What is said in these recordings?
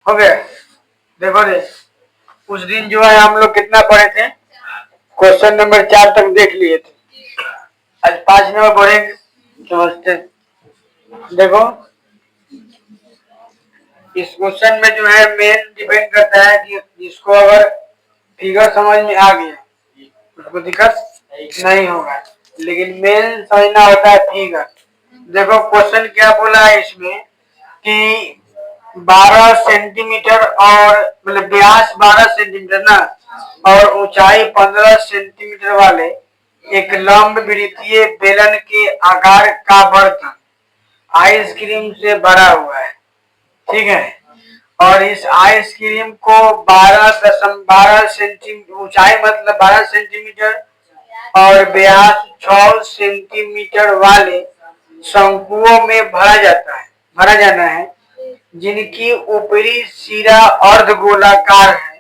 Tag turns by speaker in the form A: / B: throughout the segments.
A: हो गया। देखो रे, उस दिन जो है हम लोग कितना पढ़े थे, क्वेश्चन नंबर 4 तक देख लिए थे। आज 5 नंबर पढ़ेंगे। समझते, देखो इस क्वेश्चन में जो है मेन डिपेंड करता है कि जिसको अगर फिगर समझ में आ गया उसको दिक्कत नहीं होगा, लेकिन मेन समझना होता है फिगर। देखो क्वेश्चन क्या बोला है इसमें कि 12 सेंटीमीटर और मतलब व्यास 12 सेंटीमीटर ना और ऊंचाई 15 सेंटीमीटर वाले एक लंब वृत्तीय बेलन के आकार का बर्तन आइसक्रीम से भरा हुआ है, ठीक है। और इस आइसक्रीम को 12 सेंटीमीटर ऊंचाई मतलब 12 सेंटीमीटर और व्यास 6 सेंटीमीटर वाले शंकुओं में भरा जाना है, जिनकी ऊपरी सिरा अर्धगोलाकार है।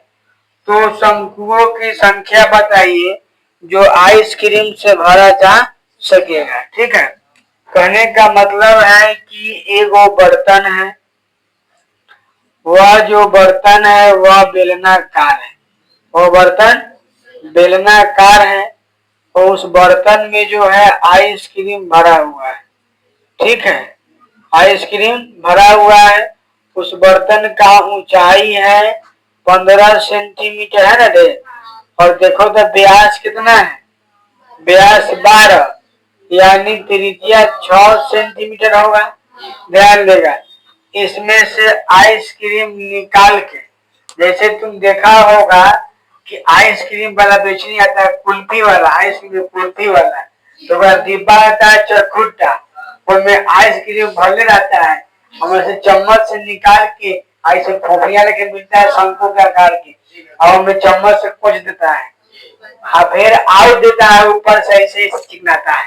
A: तो शंकुओं की संख्या बताइए जो आइसक्रीम से भरा जा सकेगा, ठीक है। कहने का मतलब है कि एक वो बर्तन है, वह जो बर्तन है वह बेलनाकार है, वो बर्तन बेलनाकार है और उस बर्तन में जो है आइसक्रीम भरा हुआ है, ठीक है। आइसक्रीम भरा हुआ है, उस बर्तन का ऊंचाई है 15 सेंटीमीटर है ना दे, और देखो तो व्यास कितना है, व्यास 12 यानी त्रिज्या 6 सेंटीमीटर होगा। ध्यान देगा, इसमें से आइसक्रीम निकाल के, जैसे तुम देखा होगा कि आइसक्रीम वाला बेचने आता है, कुल्फी वाला आइसक्रीम कुल्फी वाला, तो वह डिब्बा आता है चरखुट्टा, उसमें आइसक्रीम भरने रहता है, हम ऐसे चम्मच से निकाल के ऐसे फोफिया लेके मिलता है शंकु के आकार की, और हमें चम्मच से कुछ देता है और फिर आउट देता है, ऊपर से ऐसे चिकनाता है,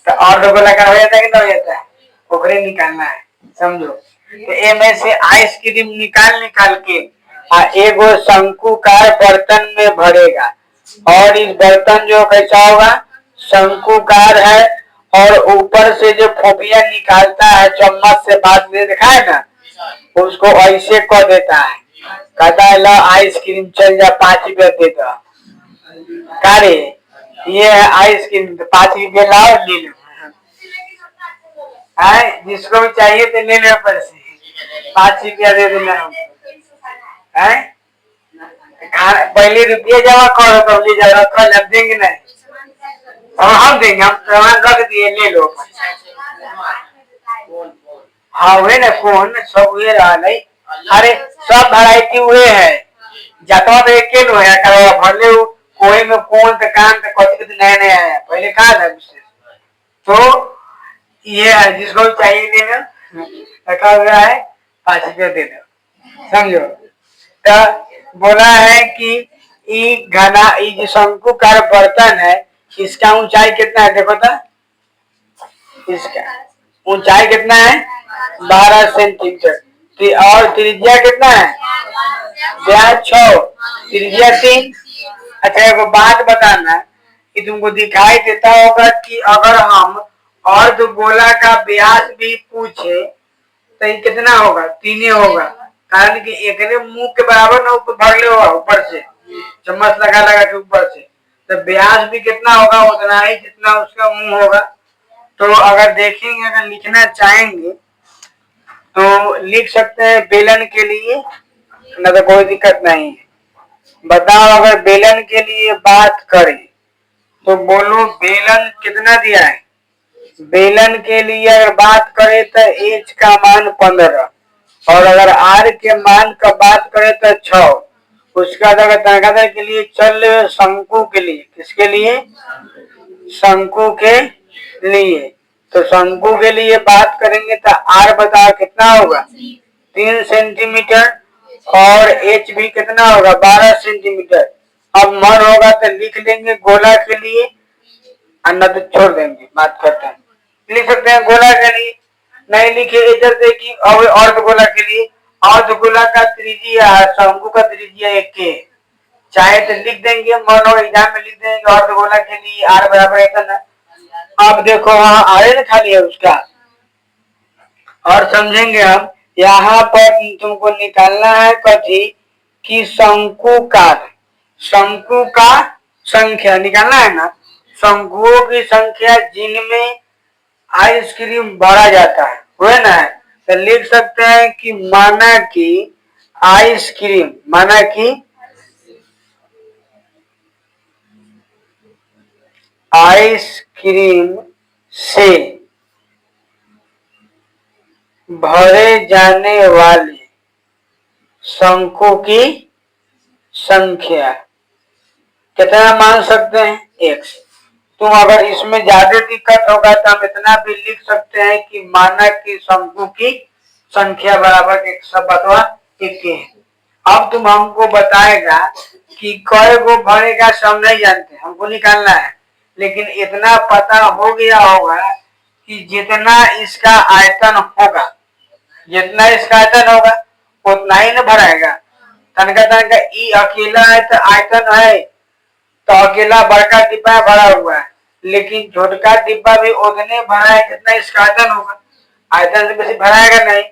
A: तो और लोगों लगा हो जाता है कि नहीं हो जाता है, पोखरे निकालना है, समझो। तो ए में से आइसक्रीम निकाल के एगो शंकुकार बर्तन में भरेगा, और इस बर्तन जो कैसा होगा, शंकुकार है, और ऊपर से जो फोबिया निकालता है चम्मच से बात में देखा है ना, उसको ऐसे कर देता है, कहता है ला आइसक्रीम चल जा 5 रुपया दे दो, कारे ये है आइसक्रीम, तो 5 रुपया लाओ ले लो, जिसको भी चाहिए तो ले लो, पर से 5 रुपया दे देना है। पहले रुपये जमा करो तो ले जाओ, कल अब देंगे नहीं, और हम देंगे, हम सामान रख दिए ले लो। हाँ वे ना फोन सब हुए रहा नहीं, अरे सब वैरायटी हुए है, जाता तो एक लो है करो भले कोई में कौन का काम का कुछ नया नया आया, पहले कहा था विशेष। तो ये है जिसको चाहिए देना रखा हुआ है, 5 रुपया दे दो, समझो। तो बोला है कि ये जो शंकुकार बर्तन है इसका ऊंचाई कितना है, देखो तो इसका ऊंचाई कितना है 12 सेंटीमीटर, और त्रिज्या कितना है, व्यास 6, त्रिज्या 3। अच्छा एक बात बताना कि तुमको दिखाई देता होगा कि अगर हम अर्धगोला का व्यास भी पूछे तो ये कितना होगा, 3 होगा, कारण कि एक मुंह के बराबर ना ऊपर भर ले होगा, ऊपर से चम्मच लगा के ऊपर से, तो व्यास भी कितना होगा, उतना ही जितना उसका मुंह होगा। तो अगर देखेंगे, अगर लिखना चाहेंगे तो लिख सकते हैं बेलन के लिए, ना तो कोई दिक्कत नहीं है। बताओ अगर बेलन के लिए बात करें तो बोलो बेलन कितना दिया है, बेलन के लिए अगर बात करें तो एच का मान 15, और अगर आर के मान का बात करें तो 6। उसका अगर तनाघात के लिए चल शंकु के लिए, किसके लिए, शंकु के लिए, तो शंकु के लिए बात करेंगे तो आर बताओ कितना होगा, 3 सेंटीमीटर, और एच भी कितना होगा 12 सेंटीमीटर। अब मन होगा तो लिख लेंगे गोला के लिए, अन्ना तो छोड़ देंगे, बात करते हैं। लिख सकते हैं गोला के लिए, नहीं लिखे इधर देखिए अर्धगोला के लिए, अर्धगोला का त्रिज्या शंकु का त्रिज्या 1 के, चाहे तो लिख देंगे, मन हो एग्जाम में लिख देंगे अर्धगोला के लिए आर बराबर इतना। अब देखो वहां आर न खाली है उसका, और समझेंगे हम यहाँ पर तुमको निकालना है कथी कि शंकु का संख्या निकालना है ना। शंकुओं की संख्या जिनमें आइसक्रीम भरा जाता है हुए ना है, तो लिख सकते हैं कि माना कि आइसक्रीम से भरे जाने वाले शंखों की संख्या कितना मान सकते हैं? x। तुम अगर इसमें ज्यादा दिक्कत होगा तो हम इतना भी लिख सकते हैं कि मानक की शंकु की संख्या बराबर एक सब बतवा एक है। अब तुम हमको बताएगा कि कई गो भरेगा सब नहीं जानते, हमको निकालना है, लेकिन इतना पता हो गया होगा कि जितना इसका आयतन होगा उतना ही न भराएगा। तनका ई अकेला है तो आयतन है तो अकेला बड़का डिब्बा भरा हुआ है, लेकिन छोटका डिब्बा भी उतने भरा है जितना इसका आयतन होगा, आयतन से बेसी भराएगा नहीं।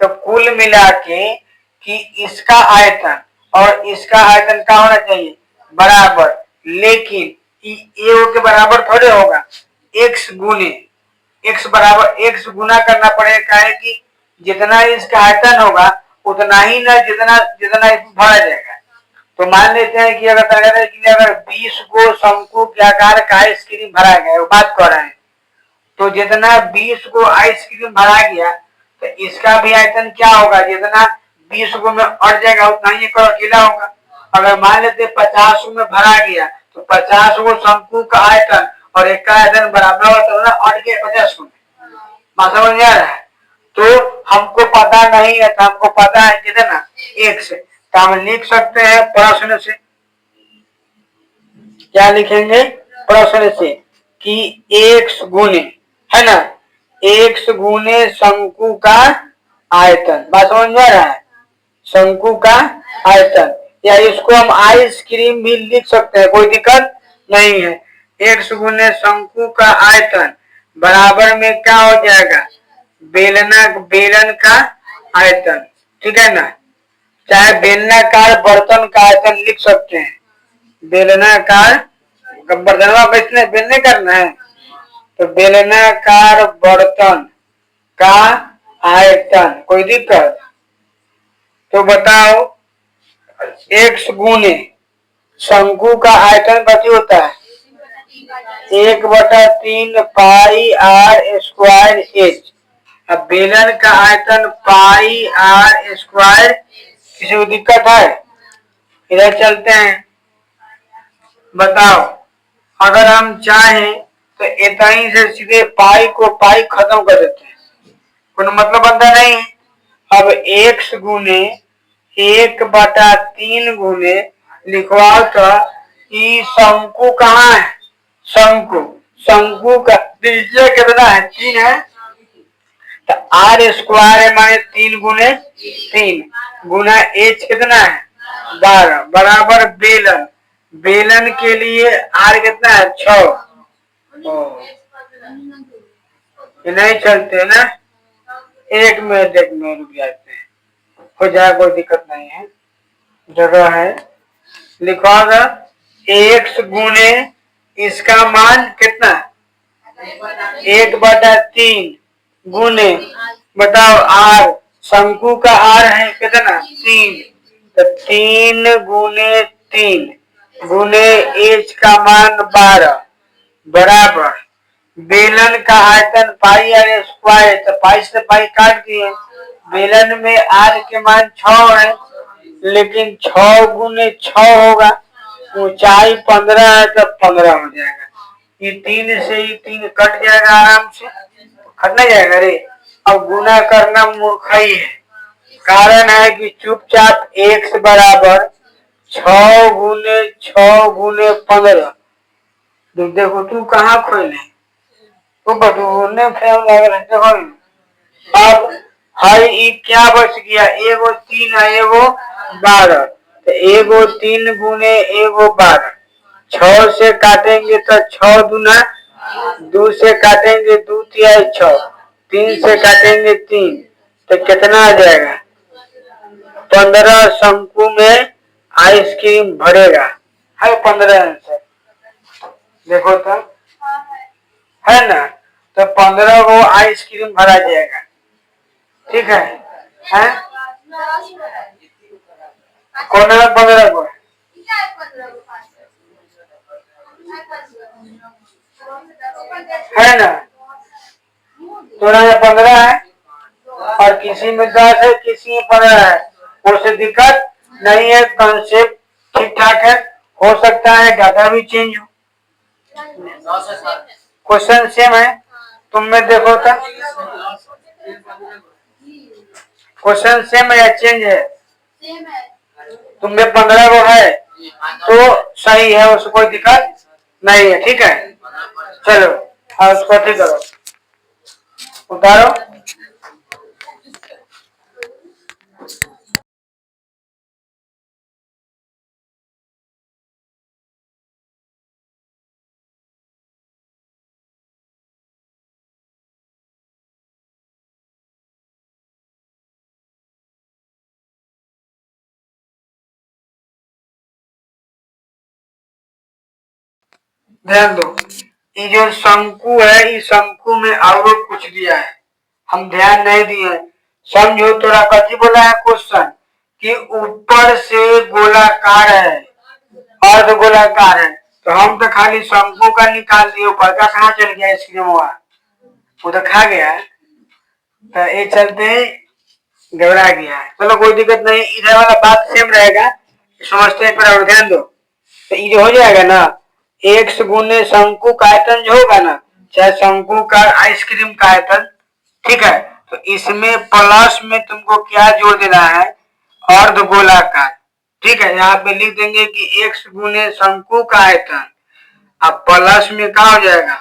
A: तो कुल मिला के कि इसका आयतन और इसका आयतन क्या होना चाहिए? बराबर। लेकिन ये के बराबर थोड़े होगा, x गुना करना पड़ेगा है कि जितना इसका आयतन होगा उतना ही ना जितना इसमें भरा जाएगा। तो मान लेते हैं कि अगर 20 को शंकु के आकार का आइसक्रीम भरा गया, वो बात कर रहे हैं, तो जितना 20 को आइसक्रीम भरा गया तो इसका भी आयतन क्या होगा? जितना 20 को में अड़ जाएगा उतना ही अकेला होगा। अगर मान लेते 50 में भरा गया तो 50 को शंकु का आयतन और एक का आयतन बराबर होता है, अड़ गया 50 में। बात समझ में आ रहा है? तो हमको पता नहीं है, तो हमको पता है कितना? x। तो हम लिख सकते हैं प्रश्न से, क्या लिखेंगे प्रश्न से कि x गुने, है ना, x गुने शंकु का आयतन। बात समझ में आ रहा है? शंकु का आयतन, या इसको हम आइसक्रीम भी लिख सकते हैं, कोई दिक्कत नहीं है। x गुने शंकु का आयतन बराबर में क्या हो जाएगा? बेलन का आयतन, ठीक है ना। चाहे बेलनाकार बर्तन का आयतन लिख सकते हैं, बेलनाकार बर्तन कितने बेलने करना है, तो बेलनाकार बर्तन का आयतन, कोई दिक्कत? तो बताओ x गुने शंकु का आयतन कति होता है? 1/3 पाई r स्क्वायर h। अब बेलन का आयतन पाई r स्क्वायर, किसी को दिक्कत है? इधर चलते हैं, बताओ अगर हम चाहें तो इतनी से सीधे पाई को पाई खत्म कर देते हैं, कोई मतलब बनता नहीं है। अब x गुने 1/3 गुने लिखवाओ तो कि शंकु कहाँ है? शंकु का त्रिज्या कितना है? 3 है, तो r स्क्वायर है माने 3 गुने 3 गुना h कितना है? 12 बराबर बेलन के लिए r कितना है? 6। ये नहीं चलते ना, एक मिनट रुक जाते हैं, हो जाए, कोई दिक्कत नहीं है, जगह है। लिखवागा x गुने इसका मान कितना? 1/3 गुने, बताओ r, शंकु का r है कितना? 3, तो 3 गुने 3 गुने h का मान 12 बराबर बेलन का आयतन पाई r स्क्वायर, तो पाई से पाई काट दिए, बेलन में r के मान 6 है, लेकिन 6 गुने 6 होगा, ऊंचाई 15 है तो 15 हो जाएगा। ये 3 से ही 3 कट जाएगा, आराम से कट नहीं जाएगा रे। अब गुना करना मूर्खाई है, कारण है कि चुपचाप x बराबर 6 गुने 15। देखो तू कहाँ खोले, तो बटूने फेम लग रहे हैं। अब हाई क्या बच गया? एगो 3 है, एगो 12, तो एगो 3 गुने एगो 12, 6 से काटेंगे तो 6 दूना 2 से काटेंगे 2 तिहाई 6, 3 से काटेंगे 3, तो कितना आ जाएगा? 15 शंकु में आइसक्रीम भरेगा, है 15 आंसर। देखो तो है ना, तो 15 को आइसक्रीम भरा जाएगा, ठीक है? कौन है 15 को? है ना, थोड़ा 15 है और किसी में 10 है, किसी में 15 है, उससे दिक्कत नहीं है, कंसेप्ट ठीक ठाक है। हो सकता है डाटा भी चेंज हो, क्वेश्चन सेम है। तुम में देखो तो क्वेश्चन सेम है या चेंज है? तुम में 15 को है तो सही है, उसको कोई दिक्कत नहीं है, ठीक है। चलो हाँ, उसको ठीक करो, उतारो। ध्यान दो, ये जो शंकु है, इस शंकु में और कुछ दिया है, हम ध्यान नहीं दिए। समझो, थोड़ा कथी बोला है क्वेश्चन कि ऊपर से गोलाकार है, अर्ध गोलाकार है, तो हम तो खाली शंकु का निकाल दिए, ऊपर का कहाँ चल गया? स्क्रीन हुआ वो तो खा गया, तो ये चलते घबरा गया। चलो कोई दिक्कत नहीं, इधर वाला बात सेम रहेगा, समझते हैं। पर ध्यान दो, तो ये हो जाएगा ना, एक्स गुने शंकु का आयतन जो होगा ना, चाहे शंकु का आइसक्रीम का आयतन, ठीक है। तो इसमें प्लस में तुमको क्या जोड़ देना है? अर्ध गोलाकार, ठीक है। यहाँ पे लिख देंगे कि एक्स गुने शंकु का आयतन, अब प्लस में क्या हो जाएगा?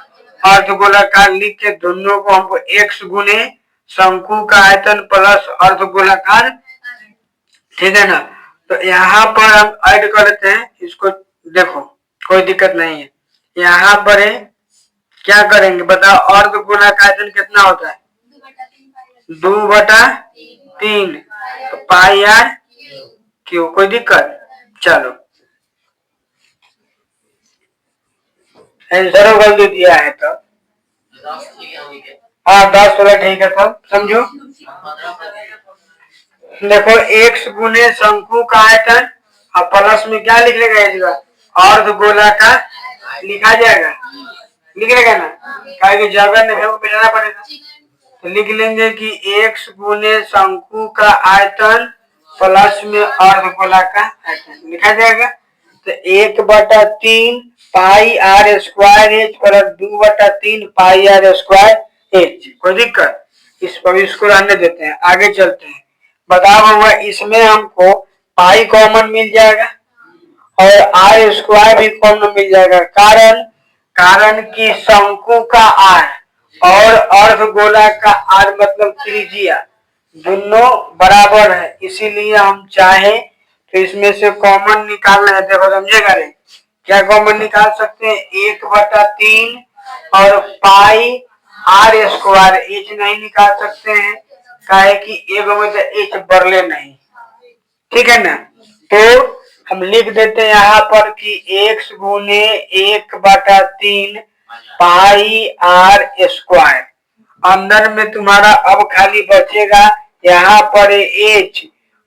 A: अर्ध गोलाकार लिख के दोनों को हमको एक्स गुने शंकु का आयतन प्लस अर्ध गोलाकार, ठीक है ना। तो यहाँ पर हम ऐड कर देते हैं इसको, देखो कोई दिक्कत नहीं है। यहाँ पर है, क्या करेंगे बताओ? अर्ध गोलाकार आयतन कितना होता है? 2/3, तो पाई आर क्यू। कोई दिक्कत? चलो आंसर गलती दिया है तो हाँ 10 वाला ठीक है, तब समझो। देखो एक्स गुने शंकु का आयतन और प्लस में क्या लिख लेगा? इस अर्ध गोला का लिखा जाएगा, लिख लेगा ना, क्या जगह नहीं है, मिलाना पड़ेगा। तो लिख लेंगे कि एक्स गुने शंकु का आयतन प्लस में अर्ध गोला का आयतन लिखा जाएगा। तो 1/3 pi r square h plus 2/3 pi r square h. कोई दिक्कत? इस पर इसको रहने देते हैं, आगे चलते हैं। बताओ हुआ इसमें हमको पाई कॉमन मिल जाएगा और आर स्क्वायर भी कॉमन मिल जाएगा। कारण कि शंकु का आर और अर्धगोला का आर मतलब त्रिज्या दोनों बराबर है, इसीलिए हम चाहे तो इसमें से कॉमन निकालना है। देखो समझेगा रे, क्या कॉमन निकाल सकते हैं? 1/3 और पाई आर स्क्वायर एच नहीं निकाल सकते हैं, काहे कि एगो में तो एच बरले नहीं, ठीक है ना। तो हम लिख देते हैं यहाँ पर कि एक्स गुने 1/3 पाई आर स्क्वायर, अंदर में तुम्हारा अब खाली बचेगा यहाँ पर एच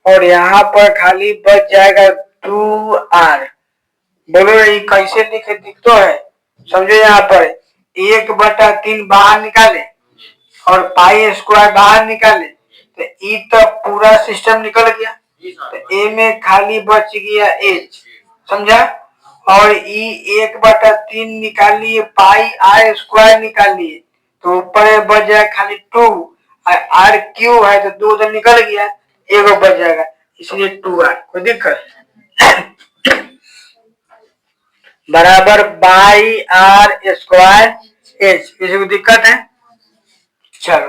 A: और यहाँ पर खाली बच जाएगा 2r। बोलो ये कैसे लिखे? दिख तो है, समझो। यहाँ पर 1/3 बाहर निकाले और पाई स्क्वायर बाहर निकाले, तो ई तो पूरा सिस्टम निकल गया, तो ए में खाली बच गया एच, समझा। और ई 1/3 निकाल लिए, पाई आर स्क्वायर निकाल लिए, तो ऊपर बच जाए खाली 2, और आर क्यू है तो 2 तो निकल गया, एगो बच जाएगा, इसलिए 2r। कोई दिक्कत? बराबर बाई आर स्क्वायर एच, किसी को दिक्कत है? चलो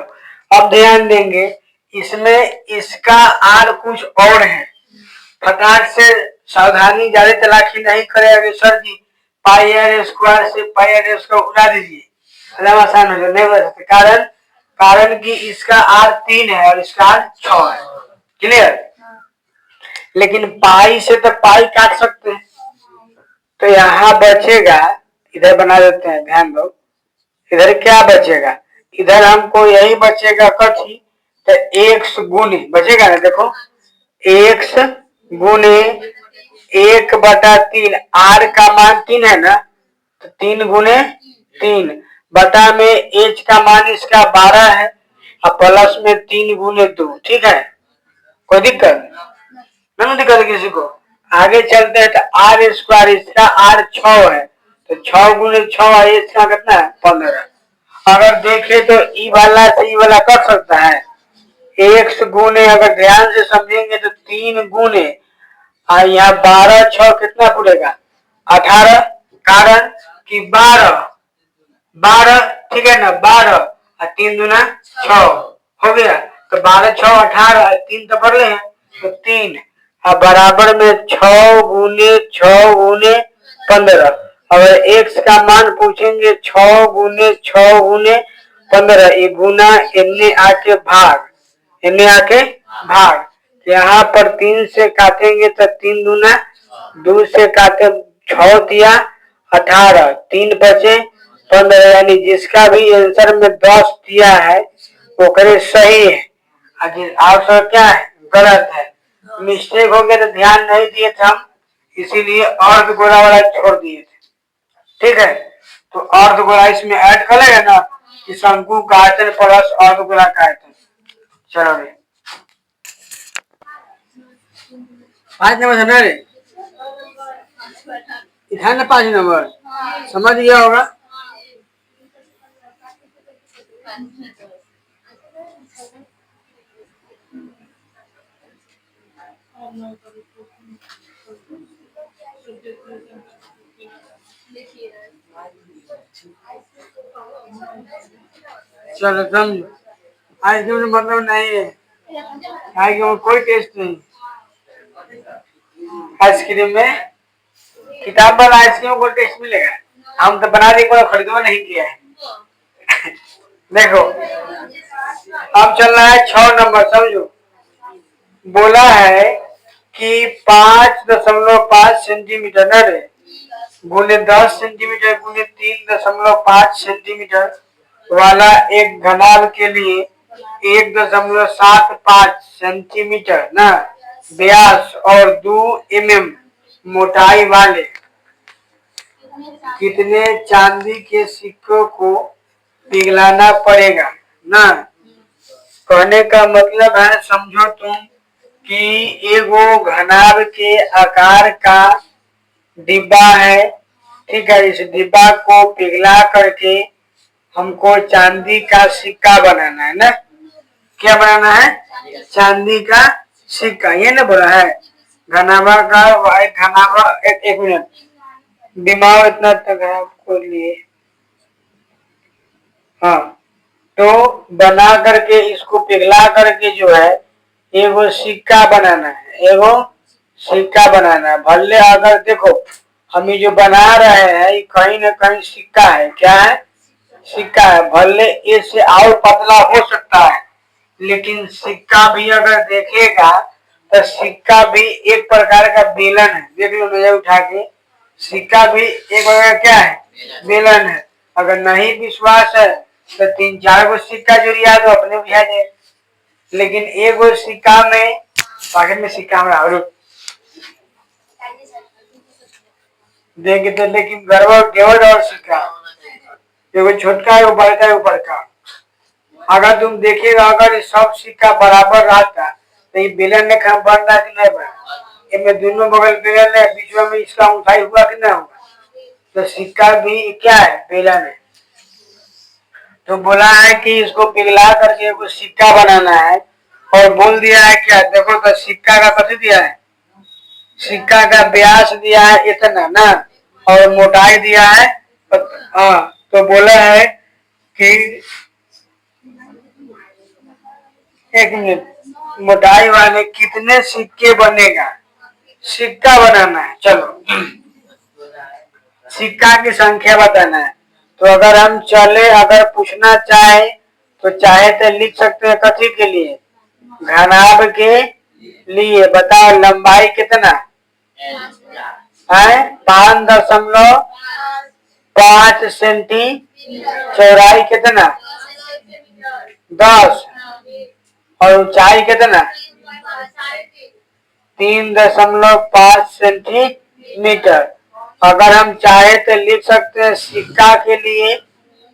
A: अब ध्यान देंगे, इसमें इसका आर कुछ और है, फटाक से सावधानी, ज्यादा तलाशी नहीं करेगा sir ji pi r square से पाई आर स्क्वायर उड़ा दीजिए, आसान हो जाए, नहीं बता सकते। कारण कारण कि इसका R 3 है और इसका R 6 है। क्लियर? लेकिन पाई से तो पाई काट सकते हैं, तो यहाँ बचेगा, इधर बना देते हैं, ध्यान दो, इधर क्या बचेगा, इधर हमको यही बचेगा कथी, तो x गुने बचेगा ना, देखो x गुने 1/3, r का मान 3 है ना, तो 3 गुने 3 बटा में h का मान इसका 12 है और प्लस में 3 गुने 2। ठीक है, कोई दिक्कत नहीं दिक्कत किसी को। आगे चलते हैं तो आर स्क्वायर, इसका R 6 है, तो 6 गुने 6 इसका कितना है 15। अगर देखे तो ई वाला से ई वाला कर सकता है, x गुने, अगर ध्यान से समझेंगे तो 3 गुने और यहाँ 12 6 कितना पड़ेगा 18, कारण कि 12 ठीक है ना, 12 और 3 दूना 6 हो गया, तो 12 6 18 3 तो पढ़ ले हैं, तो 3 और बराबर में 6 गुने 6 गुने 15। अगर x का मान पूछेंगे 6 गुने 6 गुने 15, ये गुना इनने आके भाग, इनने आके भाग, यहाँ पर 3 से काटेंगे तो 3 दूना 2 से काटे 6 दिया 18, 3 बचे 15, यानी जिसका भी आंसर में 10 दिया है वो करे सही है, आंसर क्या है गलत है। मिस्टेक हो गया तो ध्यान नहीं दिए थे हम, इसीलिए अर्ध गोला वाला छोड़ दिए थे। ठीक है, तो अर्ध गोला इसमें ऐड कर लेगा ना कि शंकु का आयतन प्लस अर्ध गोला का आयतन। चलो रे 5 नंबर समझ रे, इधर ना 5 नंबर समझ गया होगा। चलो समझो, आइसक्रीम में मतलब नहीं है, आइसक्रीम में कोई टेस्ट नहीं। आइसक्रीम में किताब वाला आइसक्रीम को टेस्ट मिलेगा, हम तो बना दी, खरीदवा नहीं किया है। देखो अब चल रहा है 6 नंबर, समझो, बोला है कि 5.5 सेंटीमीटर न रे गुने 10 सेंटीमीटर गुने 3.5 सेंटीमीटर वाला एक घनाभ के लिए 1.75 सेंटीमीटर न व्यास और 2 mm मोटाई वाले कितने चांदी के सिक्कों को पिघलाना पड़ेगा ना। कहने का मतलब है, समझो तुम कि एगो घनाभ के आकार का डिब्बा है, ठीक है, इस डिब्बा को पिघला करके हमको चांदी का सिक्का बनाना है ना, क्या बनाना है चांदी का सिक्का, ये ना बोला है घनाभा का, घनाभा एक मिनट दिमाग इतना तक है आपको लिए, हाँ, तो बना करके इसको पिघला करके जो है एगो सिक्का बनाना है, एगो सिक्का बनाना है। भले अगर देखो हम ये जो बना रहे हैं ये कहीं ना कहीं सिक्का है, क्या है सिक्का है, भले इससे और पतला हो सकता है, लेकिन सिक्का भी अगर देखेगा तो सिक्का भी एक प्रकार का बेलन है, देख लो नजर उठा के, सिक्का भी एक प्रकार का क्या है बेलन है। अगर नहीं विश्वास है तो 3-4 गो सिक्का जुड़िया तो अपने बुझा जाए, लेकिन एक गो सिक्का में पाकेट में सिक्का में और देंगे तो, लेकिन गड़बड़ केवल और सिक्का एगो छोटका है, बड़का है, ऊपर का। अगर तुम देखिएगा अगर सब सिक्का बराबर रहता तो ये बेलन ने बन रहा कि नहीं बना, इनमें दोनों बगल बेलन है, बीच में इसका उठाई हुआ कि नहीं हुआ, तो सिक्का भी क्या है बेलन है। तो बोला है कि इसको पिघला करके कुछ सिक्का बनाना है, और बोल दिया है क्या, देखो तो सिक्का का कथी दिया है, सिक्का का व्यास दिया है इतना ना, और मोटाई दिया है, हाँ, तो बोला है कि एक मिनट, मोटाई वाले कितने सिक्के बनेगा, सिक्का बनाना है। चलो सिक्का की संख्या बताना है, तो अगर हम चले, अगर पूछना चाहे तो चाहे तो लिख सकते हैं कथी के लिए, घनाभ के लिए। बताओ लंबाई कितना है, 5.5 सेंटी, चौड़ाई कितना 10, और ऊंचाई कितना 3.5 सेंटीमीटर। अगर हम चाहे तो लिख सकते हैं सिक्का के लिए,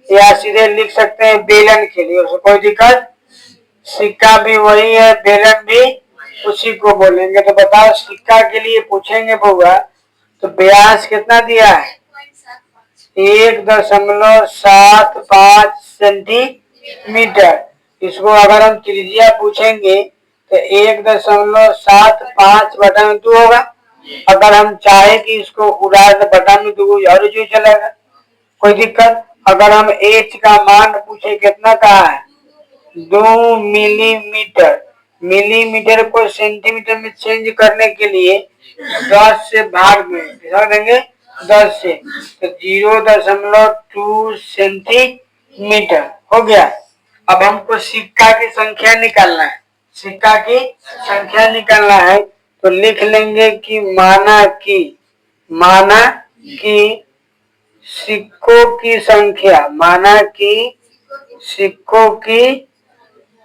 A: या सीधे लिख सकते हैं बेलन के लिए, उसको कोई दिक्कत। सिक्का भी वही है, बेलन भी उसी को बोलेंगे। तो बताओ सिक्का के लिए पूछेंगे बउआ तो व्यास कितना दिया है, 1.75 सेंटीमीटर। इसको अगर हम त्रिज्या पूछेंगे तो 1.75 बटा में 2 होगा। अगर हम चाहे कि इसको उड़ा तो बटा में 2 और जो चलेगा, कोई दिक्कत। अगर हम एच का मान पूछे कितना का है, 2 मिलीमीटर। मिलीमीटर को सेंटीमीटर में चेंज करने के लिए 10 से भाग देंगे 10 से, तो 0.2 सेंटीमीटर हो गया। अब हमको सिक्का की संख्या निकालना है, सिक्का की संख्या निकालना है तो लिख लेंगे कि माना कि सिक्कों की संख्या, माना कि सिक्कों की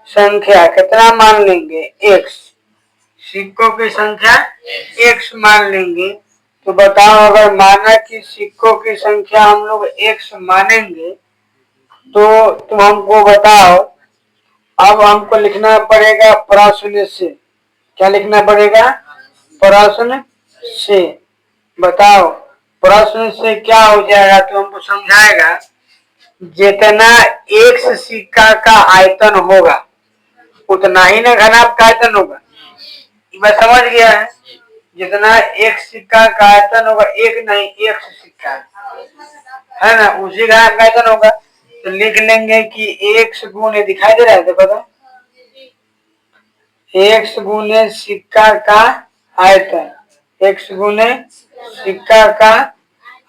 A: संख्या कितना मान लेंगे, x। सिक्कों की संख्या x मान लेंगे। तो बताओ अगर माना कि सिक्कों की संख्या हम लोग x मानेंगे तो तुम हमको बताओ, अब हमको लिखना पड़ेगा प्रश्न से। क्या लिखना पड़ेगा, प्रश्न से। बताओ प्रश्न से क्या हो जाएगा, तो हमको समझाएगा जितना x सिक्का का आयतन होगा उतना ही ना घनाभ का आयतन होगा। मैं समझ गया है, जितना एक सिक्का का आयतन होगा, एक नहीं एक सिक्का है ना, उसी घनाभ का आयतन होगा। तो लिख लेंगे कि x गुने, दिखाई दे रहा है देखो तो, x गुने सिक्का का आयतन, x गुने सिक्का का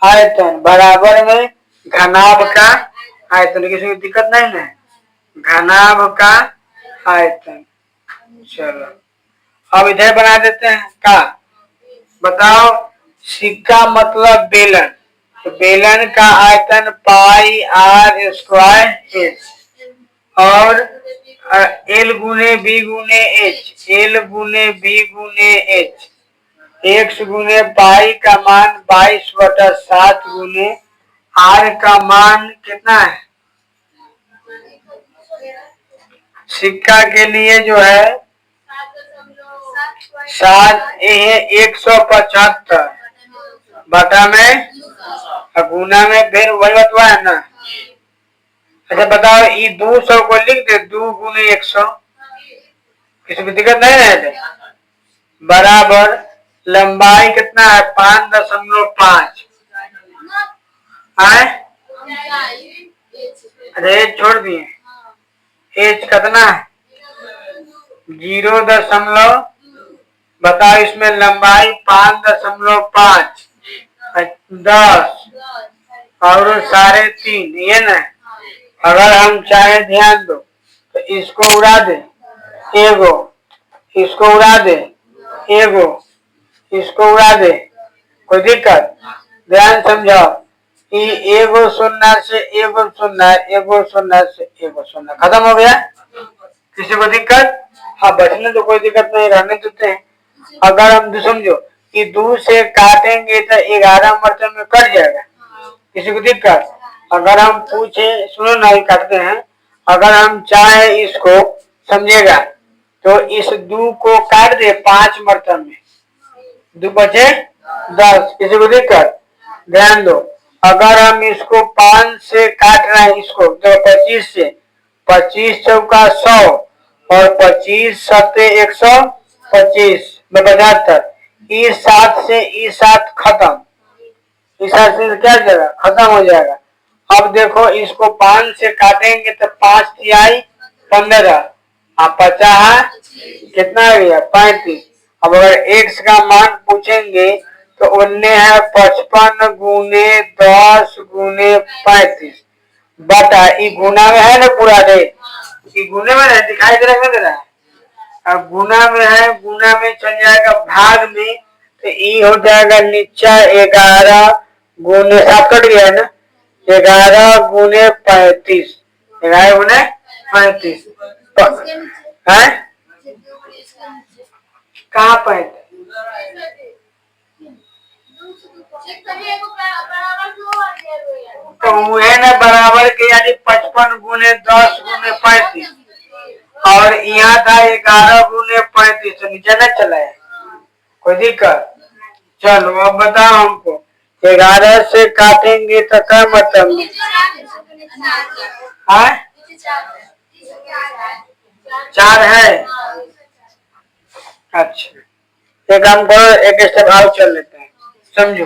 A: आयतन बराबर में घनाभ का आयतन। किसी को दिक्कत नहीं है, घनाभ का आयतन। चलो अब इधर बना देते हैं का। बताओ सिक्का मतलब बेलन, तो बेलन का आयतन पाई आर स्क्वायर एच, और एल गुने बी गुने एच, एल गुने बी गुने एच। एक्स गुने पाई का मान 22/7 गुने आर का मान कितना है, सिक्का के लिए जो है 175 बटा में गुना में, फिर वही बतवा है ना। अच्छा बताओ ये 200 को लिख दे, 2 गुने 100, किसी को दिक्कत नहीं है। बराबर लंबाई कितना है 5.5 है। अरे छोड़ दिए, एच कितना है 0. बताओ इसमें लंबाई 5.5, 10 और 3.5, ये ना। अगर हम चाहे ध्यान दो तो इसको उड़ा दे एगो, इसको उड़ा दे एगो, इसको उड़ा दे, कोई दिक्कत। ध्यान समझाओ, एगो शून्य से एगो शून्य, एगो शून्य से एगो शून्य, खत्म हो गया। किसी को दिक्कत, हाँ बचने तो कोई दिक्कत नहीं, रहने देते हैं। अगर हम समझो कि 2 से काटेंगे तो 11 मरतबे में कट जाएगा, किसी को दिक्कत। अगर हम पूछे, सुनो नहीं काटते हैं, अगर हम चाहे इसको समझेगा तो इस 2 को काट दे 5 मरतबे में, 2 बचे 10, किसी को दिक्कत। ध्यान दो, अगर हम इसको 5 से काट रहे हैं इसको तो 25 से, 25 चौका 100 और 25 सत्ते 125 में 75। इस 7 से इस 7 खत्म, इस 7 से क्या जाएगा, खत्म हो जाएगा। अब देखो इसको 5 से काटेंगे तो 5 तिहाई 15, आप 50 कितना आ गया 35। अब अगर x का मान पूछेंगे तो उन्ने है 55 गुने 10 गुने 35 बटा ई गुना में है ना पूरा दे, ई गुने में है, दिखाई दे रहा है। अब गुना में है, गुना में चल जाएगा भाग में, तो ई हो जाएगा नीचा 11 गुने 7 कट गया है ना, 11 गुने 35, 11 गुने 35 है कहाँ 35 तो वह ना बराबर के यानी 55 गुने 10 गुने 35 और यहाँ था 11 गुने 35 तो नीचे न चला है, कोई दिक्कत। चलो अब बताओ हमको 11 से काटेंगे तो क्या मतलब है, 4 है। अच्छा एक काम करो, एक स्टेप और चल लेते हैं, समझो।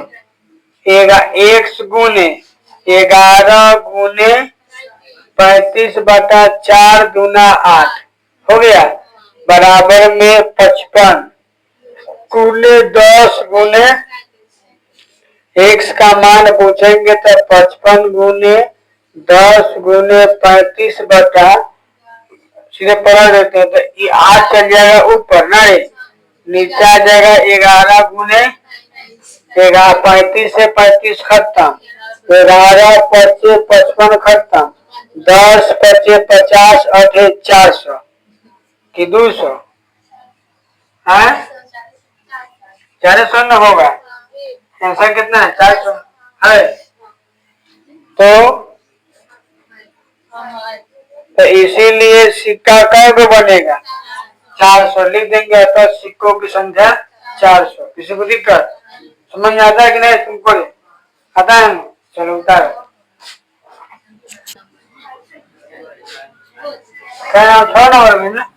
A: x गुने 11 गुने 35 बटा 4 दूना 8 हो गया, बराबर में 55 गुने 10 गुने x का मान पूछेंगे तो 55 गुने 10 गुने 35 बटा सीधे पढ़ा देते हैं तो ये 8 चल जाएगा ऊपर ना, नीचे आ जाएगा 11 गुने 35 से 35 खत्म, 11 25 55 खत्म, 10 25 50 8 400 कि 200 है, 400 न होगा, आंसर कितना है 400 है। तो इसीलिए सिक्का कै गो बनेगा 400 लिख देंगे, तो सिक्कों की संख्या 400। किसी को दिक्कत समझ में आता है कि नहीं, तुमको आता है? चलो उतारो, क्या 6 नंबर में ना,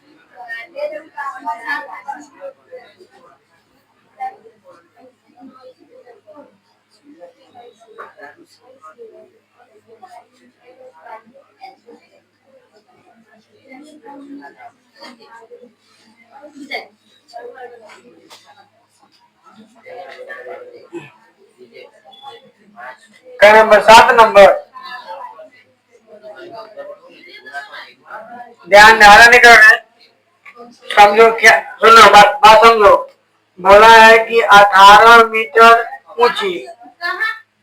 A: क्या नंबर 7 नंबर, ध्यान धारा नहीं कर रहे, समझो क्या, सुनो बात समझो। बोला है कि 18 मीटर ऊंची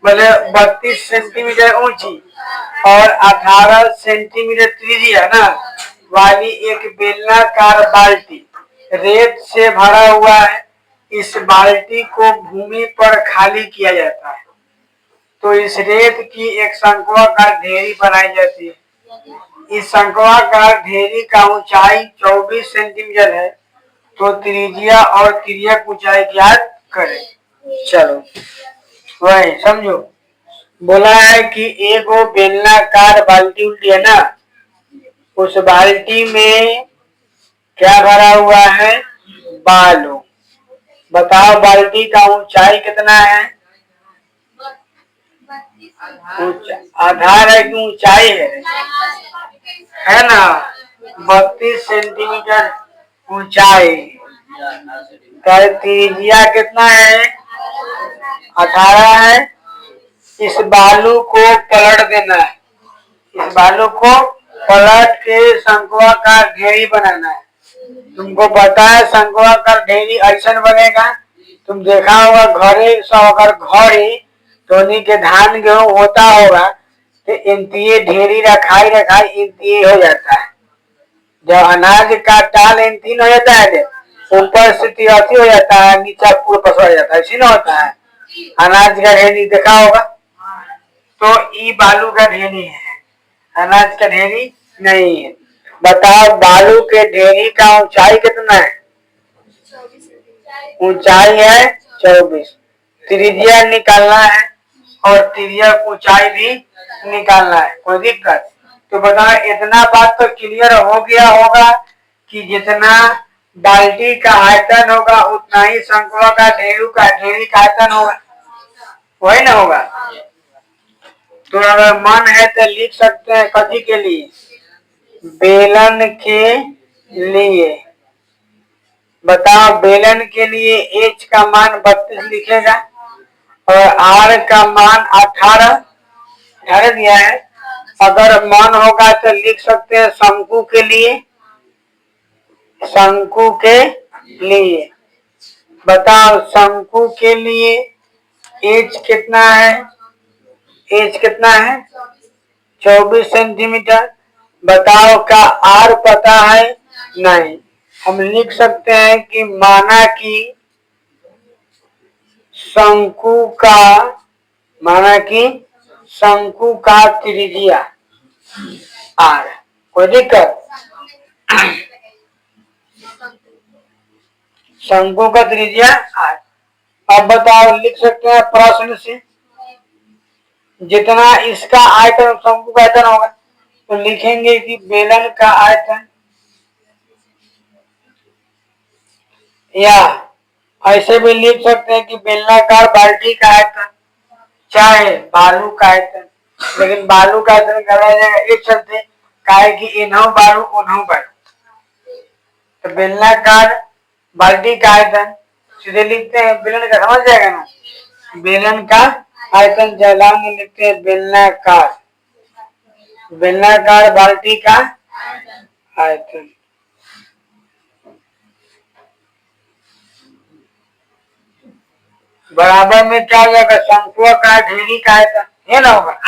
A: मतलब 32 सेंटीमीटर ऊंची और 18 सेंटीमीटर त्रिज्या ना वाली एक बेलनाकार बाल्टी रेत से भरा हुआ है। इस बाल्टी को भूमि पर खाली किया जाता है तो इस रेत की एक शंक्वाकार ढेरी बनाई जाती है। इस शंक्वाकार ढेरी का ऊंचाई 24 सेंटीमीटर है, तो त्रिज्या और तिर्यक ऊंचाई ज्ञात करें। चलो वही समझो, बोला है कि एक वो बेलनाकार बाल्टी उल्टी है ना, उस बाल्टी में क्या भरा हुआ है, बालू। बताओ बाल्टी का ऊंचाई कितना आधार है कि ऊंचाई है ना, 32 सेंटीमीटर ऊंचाई, त्रिज्या कितना है 18 है। इस बालू को पलट देना है, इस बालू को पलट के शंक्वाकार ढेरी बनाना है। तुमको पता है शंक्वाकार ढेरी ऐसा बनेगा, तुम देखा होगा घरे सब अगर घरे धोनी के धान गेहूं होता होगा तो इंतिये ढेरी रखाई इंतिये हो जाता है। जब अनाज का टाल इंतीन हो जाता है, ऊपर से तिरछी हो जाता है, नीचा पूरा पसर हो जाता है, इसी न होता है। अनाज का ढेरी देखा होगा, तो ई बालू का ढेरी है, अनाज का ढेरी नहीं है। बताओ बालू के ढेरी का ऊंचाई कितना है, ऊंचाई है 24, त्रिज्या निकालना है और तिर्यक ऊंचाई भी निकालना है, कोई दिक्कत? तो बताओ इतना बात तो क्लियर हो गया होगा कि जितना बाल्टी का आयतन होगा उतना ही शंकुओं का ढेरी का आयतन होगा, वही ना होगा। तो अगर मन है तो लिख सकते हैं कथी के लिए, बेलन के लिए। बताओ बेलन के लिए एच का मान 32 लिखेगा और आर का मान 18 दिया है अगर मन होगा तो लिख सकते हैं शंकु के लिए, शंकु के लिए। बताओ शंकु के लिए एज कितना है? एज कितना है? 24 सेंटीमीटर। बताओ क्या आर पता है? नहीं। हम लिख सकते हैं कि माना कि शंकु का, माना कि शंकु का त्रिज्या आर। कोई दिक्कत? शंकु का त्रिज्या आर। अब बताओ लिख सकते हैं प्रश्न से, जितना इसका आयतन शंकु का आयतन होगा तो लिखेंगे कि बेलन का आयतन, या ऐसे भी लिख सकते हैं कि बेलनाकार बाल्टी का आयतन चाहे बालू का आयतन। लेकिन बालू का आयतन कराया जाएगा एक चलते काहे कि इन्हों बालू उन्हों बालू, तो बेलनाकार बाल्टी का आयतन सीधे लिखते हैं बेलन का, समझ जाएगा ना। बेलन का आयतन जलाओ में लिखते हैं बेलनाकार, बेलनाकार बाल्टी का आयतन। बराबर में क्या जाएगा? शंकु का ढेरी का आयतन, है ना होगा।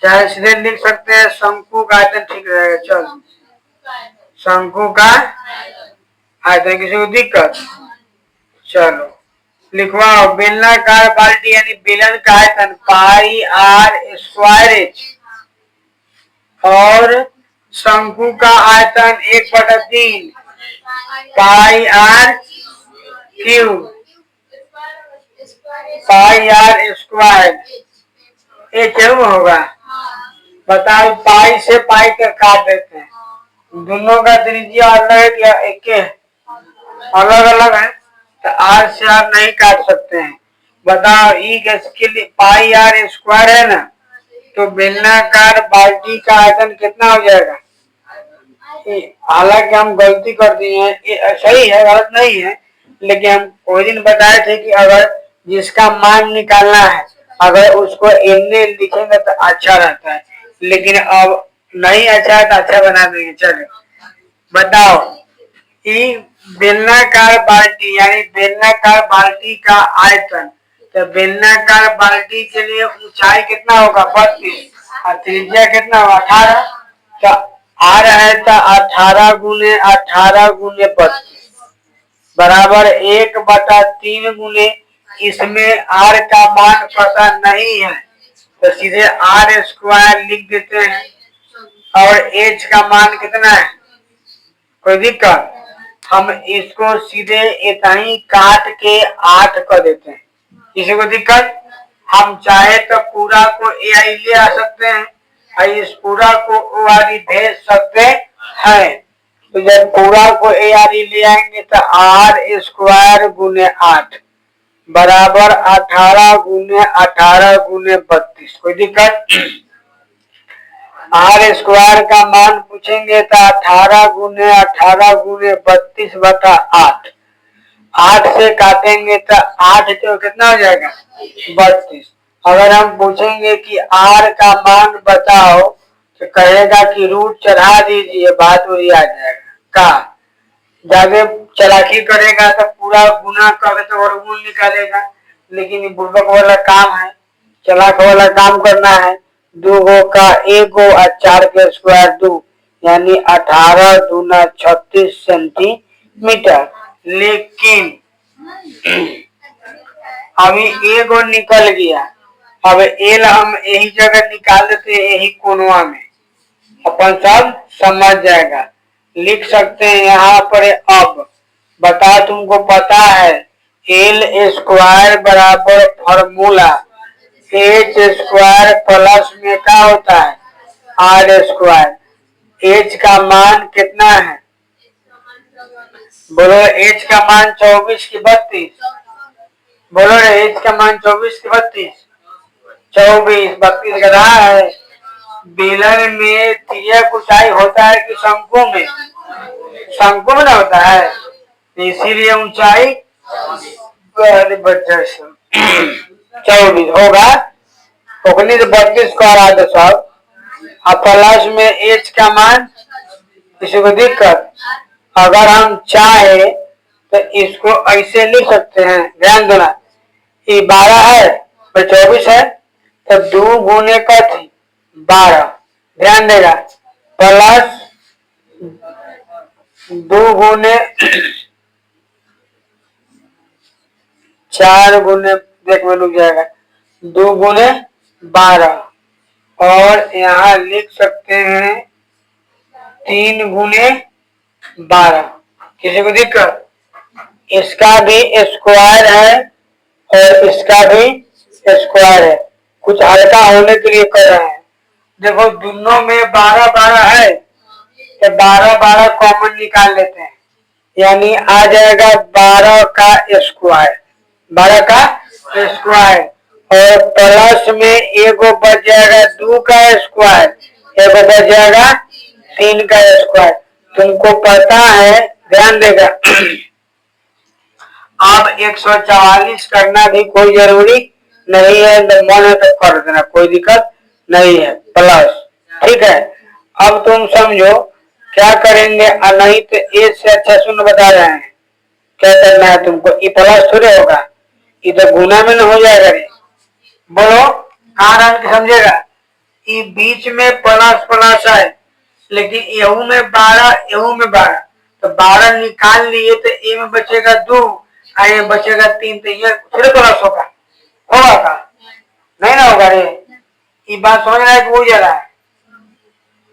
A: चाहे सीधे लिख सकते हैं शंकु का आयतन, ठीक रहेगा। चलो शंकु का आयतन, किसी को दिक्कत? चलो लिखवाओ बेलनाकार बाल्टी यानी बेलन का आयतन पाई आर स्क्वायर एच, और शंकु का आयतन 1/3 pi r cube, pi r square. ये क्यों होगा? बताओ पाई से पाई तक काट देते हैं, दोनों का त्रिज्या अलग है क्या एक है? अलग अलग है, तो आर से आर नहीं काट सकते हैं। बताओ ई के लिए पाई आर स्क्वायर है ना, तो बेलनाकार बाल्टी का आयतन कितना हो जाएगा? हालांकि हम गलती कर दिए हैं, ये सही है गलत नहीं है, लेकिन हम कोई दिन बताए थे कि अगर जिसका मान निकालना है अगर उसको एन लिखेंगे तो अच्छा रहता है, लेकिन अब नहीं अच्छा है तो अच्छा बना देंगे। चलो बताओ ई बेलनाकार बाल्टी यानी बेलनाकार बाल्टी का आयतन, तो बेलनाकार बाल्टी के लिए ऊंचाई कितना होगा? 32 और त्रिज्या कितना होगा? 18। तो आर है तो 18 गुने 18 गुने 32 बराबर 1/3 गुने, इसमें आर का मान पता नहीं है तो सीधे आर स्क्वायर लिख देते हैं, और एच का मान कितना है? कोई दिक्कत? हम इसको सीधे इतना ही काट के 8 कर देते हैं, किसी को दिक्कत? हम चाहे तो पूरा को ए आई ले आ सकते हैं और इस पूरा को ओ आर भेज सकते हैं। तो जब पूरा को ए आर ले आएंगे तो आर स्क्वायर गुने 8 बराबर 18 गुने 18 गुने 32। कोई दिक्कत? आर स्क्वायर का मान पूछेंगे तो 18 गुने 18 गुने 32/8, 8 से काटेंगे तो 8 तो कितना हो जाएगा? 32। अगर हम पूछेंगे कि आर का मान बताओ तो कहेगा कि रूट चढ़ा दीजिए, बात वही आ जाएगा। का ज्यादा चलाकी करेगा तो पूरा गुना कर तो वर्गमूल निकालेगा, लेकिन बुर्बक वाला काम है, चलाक वाला काम करना है। 2 का 1 और 4 के स्क्वायर 2 यानी 18 दूना 36 सेंटीमीटर। लेकिन अभी एक और निकल गया, अब एल हम यही जगह निकाल देते हैं, यही कोनवा में अपन सब समझ जाएगा। लिख सकते हैं यहाँ पर अब बता, तुमको पता है एल स्क्वायर बराबर फॉर्मूला एच स्क्वायर प्लस में क्या होता है? Are square. एच का मान कितना है? बोलो एच का मान 24 की 32। बोलो एच का मान 24 की 32। 24 32 गधा है। बेलन में तिर्यक ऊंचाई होता है कि शंकु में? शंकु में ना होता है, इसीलिए ऊंचाई 24 होगा। 32 कर रहा था सब, अब प्लस में एच का मान, किसी को दिक्कत? अगर हम चाहे तो इसको ऐसे लिख सकते हैं, ध्यान देना। ये 12 है और 24 है, तो 2 गुने का 12, ध्यान देगा। प्लस 2 गुने 4 गुने, देख में रुक जाएगा, 2 गुने 12, और यहाँ लिख सकते हैं 3 गुने 12। किसी को दिक्कत? इसका भी स्क्वायर है और इसका भी स्क्वायर है, कुछ हल्का होने के लिए कर रहे हैं। देखो दोनों में 12 12 है, तो 12 12 कॉमन निकाल लेते हैं, यानी आ जाएगा 12 का स्क्वायर, 12 का स्क्वायर, और प्लस में एगो बच जाएगा 2 का स्क्वायर, एगो बच जाएगा 3 का स्क्वायर। तुमको पता है, ध्यान देगा। अब 144 करना भी कोई जरूरी नहीं है, मन है तो कर देना, कोई दिक्कत नहीं है, प्लस, ठीक है। अब तुम समझो क्या करेंगे, नहीं तो ए से अच्छा शून्य बता रहे हैं, क्या करना है तुमको? ये प्लस थोड़े होगा, इधर गुना में न हो जाएगा रे। बोलो कहाँ रन के समझेगा? ये बीच में प्लस प्लस है, लेकिन यहू में 12 यहू में 12, तो 12 निकाल लिए तो ए में बचेगा 2, आए बचेगा 3, तो ये थोड़े प्लस होगा? होगा का? नहीं ना होगा रे। ये बात समझ रहा है कि वो जा रहा है?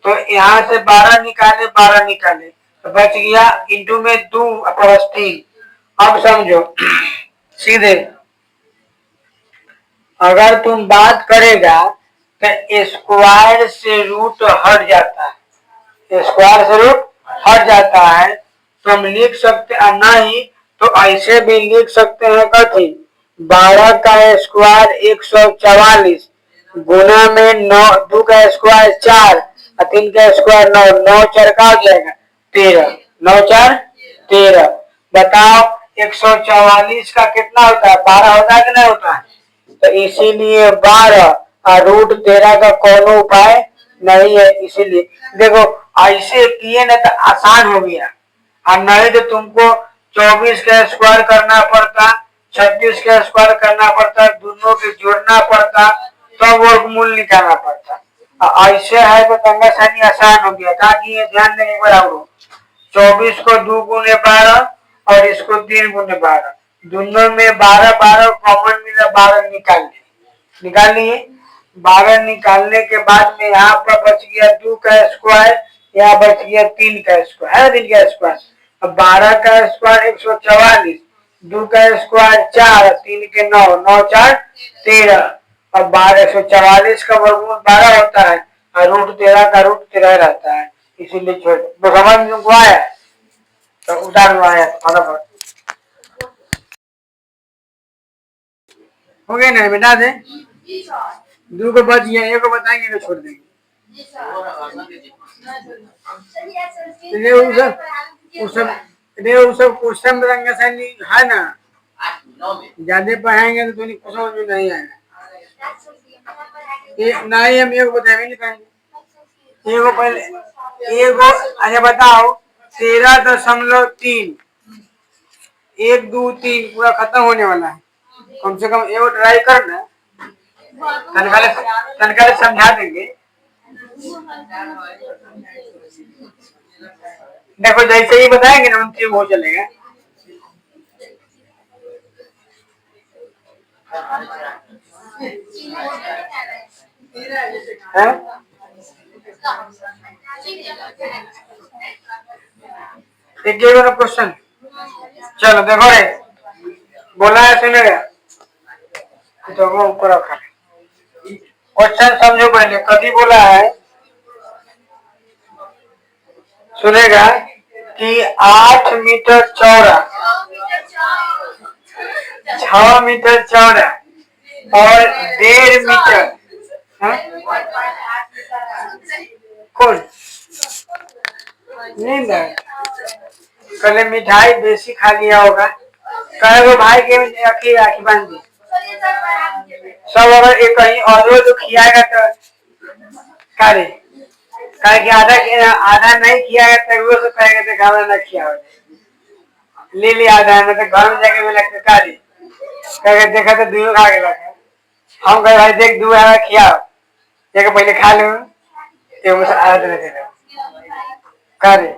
A: तो यहाँ से 12 निकाले, 12 निकाले तो बच गया इंटू में 2 प्लस 3। अब समझो सीधे, अगर तुम बात करेगा तो स्क्वायर से रूट हट जाता है, स्क्वायर से रूट हट जाता है, तो हम लिख सकते हैं, नहीं तो ऐसे भी लिख सकते हैं कथी, 12 का स्क्वायर 144 गुना में 9, 2 का स्क्वायर 4 और 3 का स्क्वायर 9, 9 4 का हो जाएगा 13, 9 4 13। बताओ 144 का कितना होता है? 12 होता है कि नहीं होता है? तो इसीलिए 12 और रूट 13 का कोनो उपाय नहीं है। इसीलिए देखो ऐसे किए ना तो आसान हो गया, और नहीं तो तुमको 24 का स्क्वायर करना पड़ता, 36 का स्क्वायर करना पड़ता, दोनों के जोड़ना पड़ता, तो वर्गमूल निकालना पड़ता। ऐसे है तो गंगा सानी आसान हो गया। ताकि ये ध्यान देने के बराबर, 24 को 2 गुने 12 और इसको 3 गुने 12, दोनों में 12 12 कॉमन मिला, 12 निकाल लिए। 12 निकालने के बाद में यहाँ पर बच गया 2 का स्क्वायर, यहाँ बच गया 3 का स्क्वायर है, 3 का स्क्वायर। अब 12 का स्क्वायर 144, 2 का स्क्वायर 4, 3 के 9, 9 4 13। अब 12 144 का वर्गमूल 12 होता है और रूट 13 का रूट 13 रहता है, इसीलिए छोड़ दो। समझ में आया? तो उदाहरण आया फटाफट हो गया ना, बता दे। 2 को बच गया, 1 को बताएंगे तो छोड़ देंगे। वो सब क्वेश्चन रंगा सानी है ना, ज्यादा पढ़ाएंगे तो तुम्हें कुछ समझ में नहीं आएगा। नहीं हम एक बताए नहीं पाएंगे। एगो पहले एगो, अच्छा बताओ 13.3, 1 2 3 पूरा खत्म होने वाला है, कम से कम एगो ट्राई करना, तनकाले समझा देंगे। देखो जैसे ही बताएंगे ना उनसे हो चलेगा। एक क्वेश्चन, चलो देखो रे, बोला है सुनेगा तो वो ऊपर रखा। क्वेश्चन समझो पहले, कभी बोला है सुनेगा कि 8 मीटर चौड़ा, 6 मीटर चौड़ा और 1.5 मीटर, कौन नींद है? कल मिठाई बेसी खा लिया होगा, कहे भाई के आखिर राखी बांध दी सब। अगर एक कहीं और जो खियाएगा तो करे कहे कि आधा नहीं किया है तो वो तो कहेगा देखा ना किया हो ले लिया आधा है ना तो घर में जाके बोला काली कहे देखा तो दूर खा गया हम कहे भाई देख दू आधा खिया जाके पहले खा लो तो आधा दे दे करे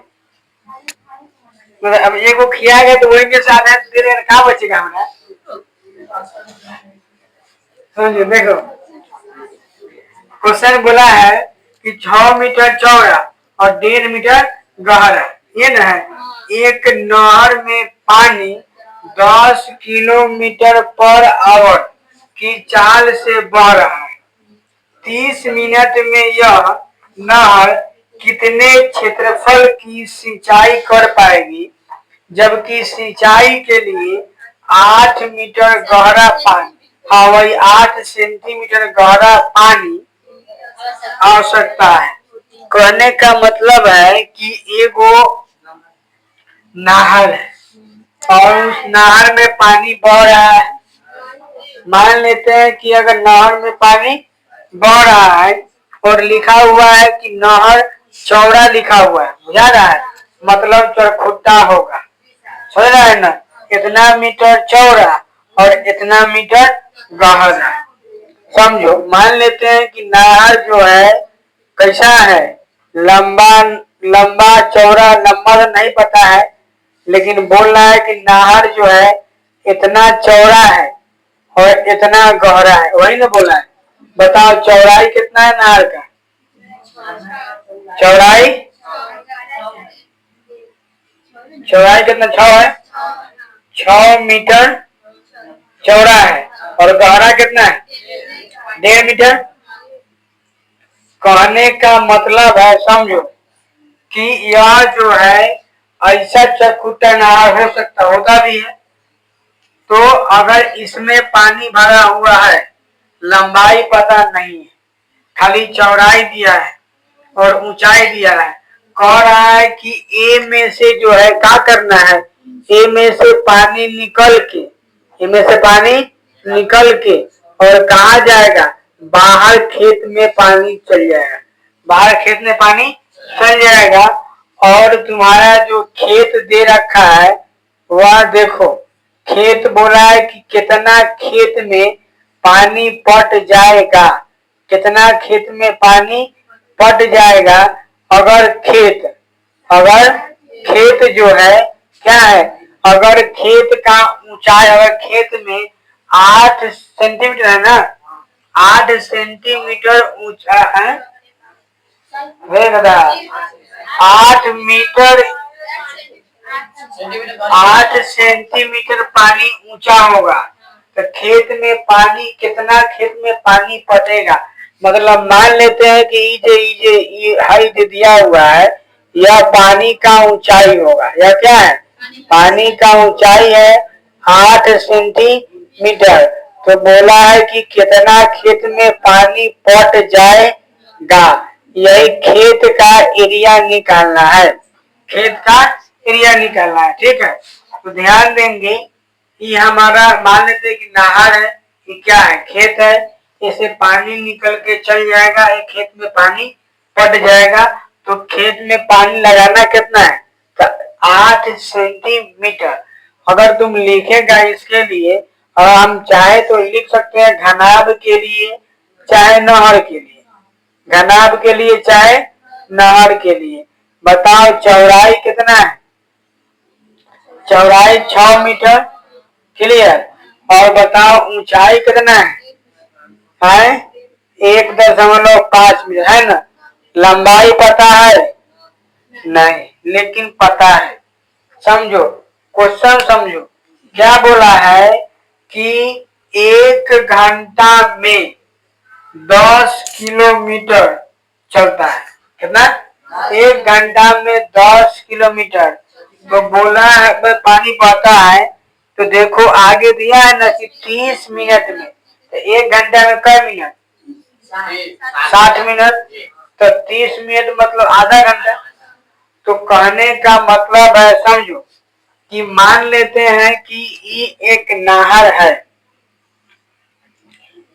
A: मतलब अब एगो खिया गया तो वही में से आधा दे रहे कहाँ बचेगा हमारा समझो देखो क्वेश्चन बोला है कि 6 मीटर चौड़ा और 1.5 मीटर गहरा ये ना है एक नहर में पानी 10 किलोमीटर पर आवर की चाल से बह रहा है 30 मिनट में यह नहर कितने क्षेत्रफल की सिंचाई कर पाएगी जबकि सिंचाई के लिए 8 मीटर गहरा पानी हाँ वही 8 सेंटीमीटर गहरा पानी आवश्यकता है कहने का मतलब है कि एगो नहर है और उस नहर में पानी बह रहा है मान लेते हैं कि अगर नहर में पानी बह रहा है और लिखा हुआ है कि नहर चौड़ा लिखा हुआ है बुझा रहा है मतलब चौखुट्टा होगा समझ रहा है ना इतना मीटर चौड़ा और इतना मीटर गहरा समझो मान लेते हैं कि नहर जो है कैसा है लंबा लंबा चौड़ा लंबा तो नहीं पता है लेकिन बोल रहा है कि नहर जो है इतना चौड़ा है और इतना गहरा है वही ना बोला है बताओ चौड़ाई कितना है नहर का चौड़ाई चौड़ाई कितना 6 है 6 मीटर चौड़ा है और गहरा कितना है 1.5 मीटर कहने का मतलब है समझो कि यह जो है ऐसा चकुट्टा नहर हो सकता होता भी है तो अगर इसमें पानी भरा हुआ है लंबाई पता नहीं है खाली चौड़ाई दिया है और ऊंचाई दिया है कह रहा है कि ए में से जो है क्या करना है ए में से पानी निकल के ए में से पानी निकल के और कहा जाएगा बाहर खेत में पानी चल जाएगा बाहर खेत में पानी चल जाएगा और तुम्हारा जो खेत दे रखा है वह देखो खेत बोला है कि कितना खेत में पानी पट जाएगा कितना खेत में पानी पट जाएगा अगर खेत जो है क्या है अगर खेत का ऊंचाई अगर खेत में 8 सेंटीमीटर है ना 8 सेंटीमीटर ऊंचा है 8 सेंटीमीटर पानी ऊंचा होगा तो खेत में पानी कितना खेत में पानी पटेगा मतलब मान लेते हैं कि ये हाइट दिया हुआ है यह पानी का ऊंचाई होगा यह क्या है पानी का ऊंचाई है 8 सेंटीमीटर तो बोला है कि कितना खेत में पानी पट जाएगा यही खेत का एरिया निकालना है खेत का एरिया निकालना है ठीक है तो ध्यान देंगे कि हमारा मान लेते हैं कि नहर है कि क्या है खेत है इसे पानी निकल के चल जाएगा एक खेत में पानी पट जाएगा तो खेत में पानी लगाना कितना है तो 8 सेंटीमीटर अगर तुम लिखेगा इसके लिए और हम चाहे तो लिख सकते हैं घनाभ के लिए चाहे नहर के लिए घनाभ के लिए चाहे नहर के लिए बताओ चौड़ाई कितना है चौड़ाई 6 मीटर क्लियर और बताओ ऊंचाई कितना है 1.5 मीटर है ना लंबाई पता है नहीं लेकिन पता है समझो क्वेश्चन समझो क्या बोला है कि 1 घंटा में 10 किलोमीटर चलता है कितना 1 घंटा में 10 किलोमीटर तो बोला है पानी बहता है तो देखो आगे दिया है ना कि 30 मिनट में तो 1 घंटा में कै मिनट 60 मिनट तो 30 मिनट मतलब आधा घंटा तो कहने का मतलब है समझो कि मान लेते हैं कि ये एक नहर है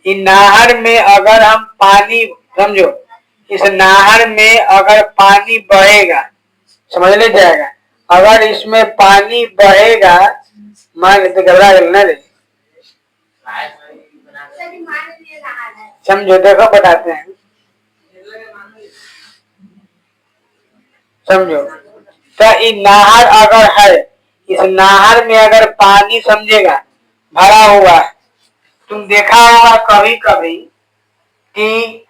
A: नहर में अगर हम पानी समझो इस नहर में अगर पानी बहेगा, समझ ले जाएगा, अगर इसमें पानी बहेगा, मान लेते घबरा गए ना रे, समझो, देखो बताते हैं, समझो। तो ये नहर अगर है, इस नहर में अगर पानी समझेगा भरा हुआ है, तुम देखा होगा कभी कभी कि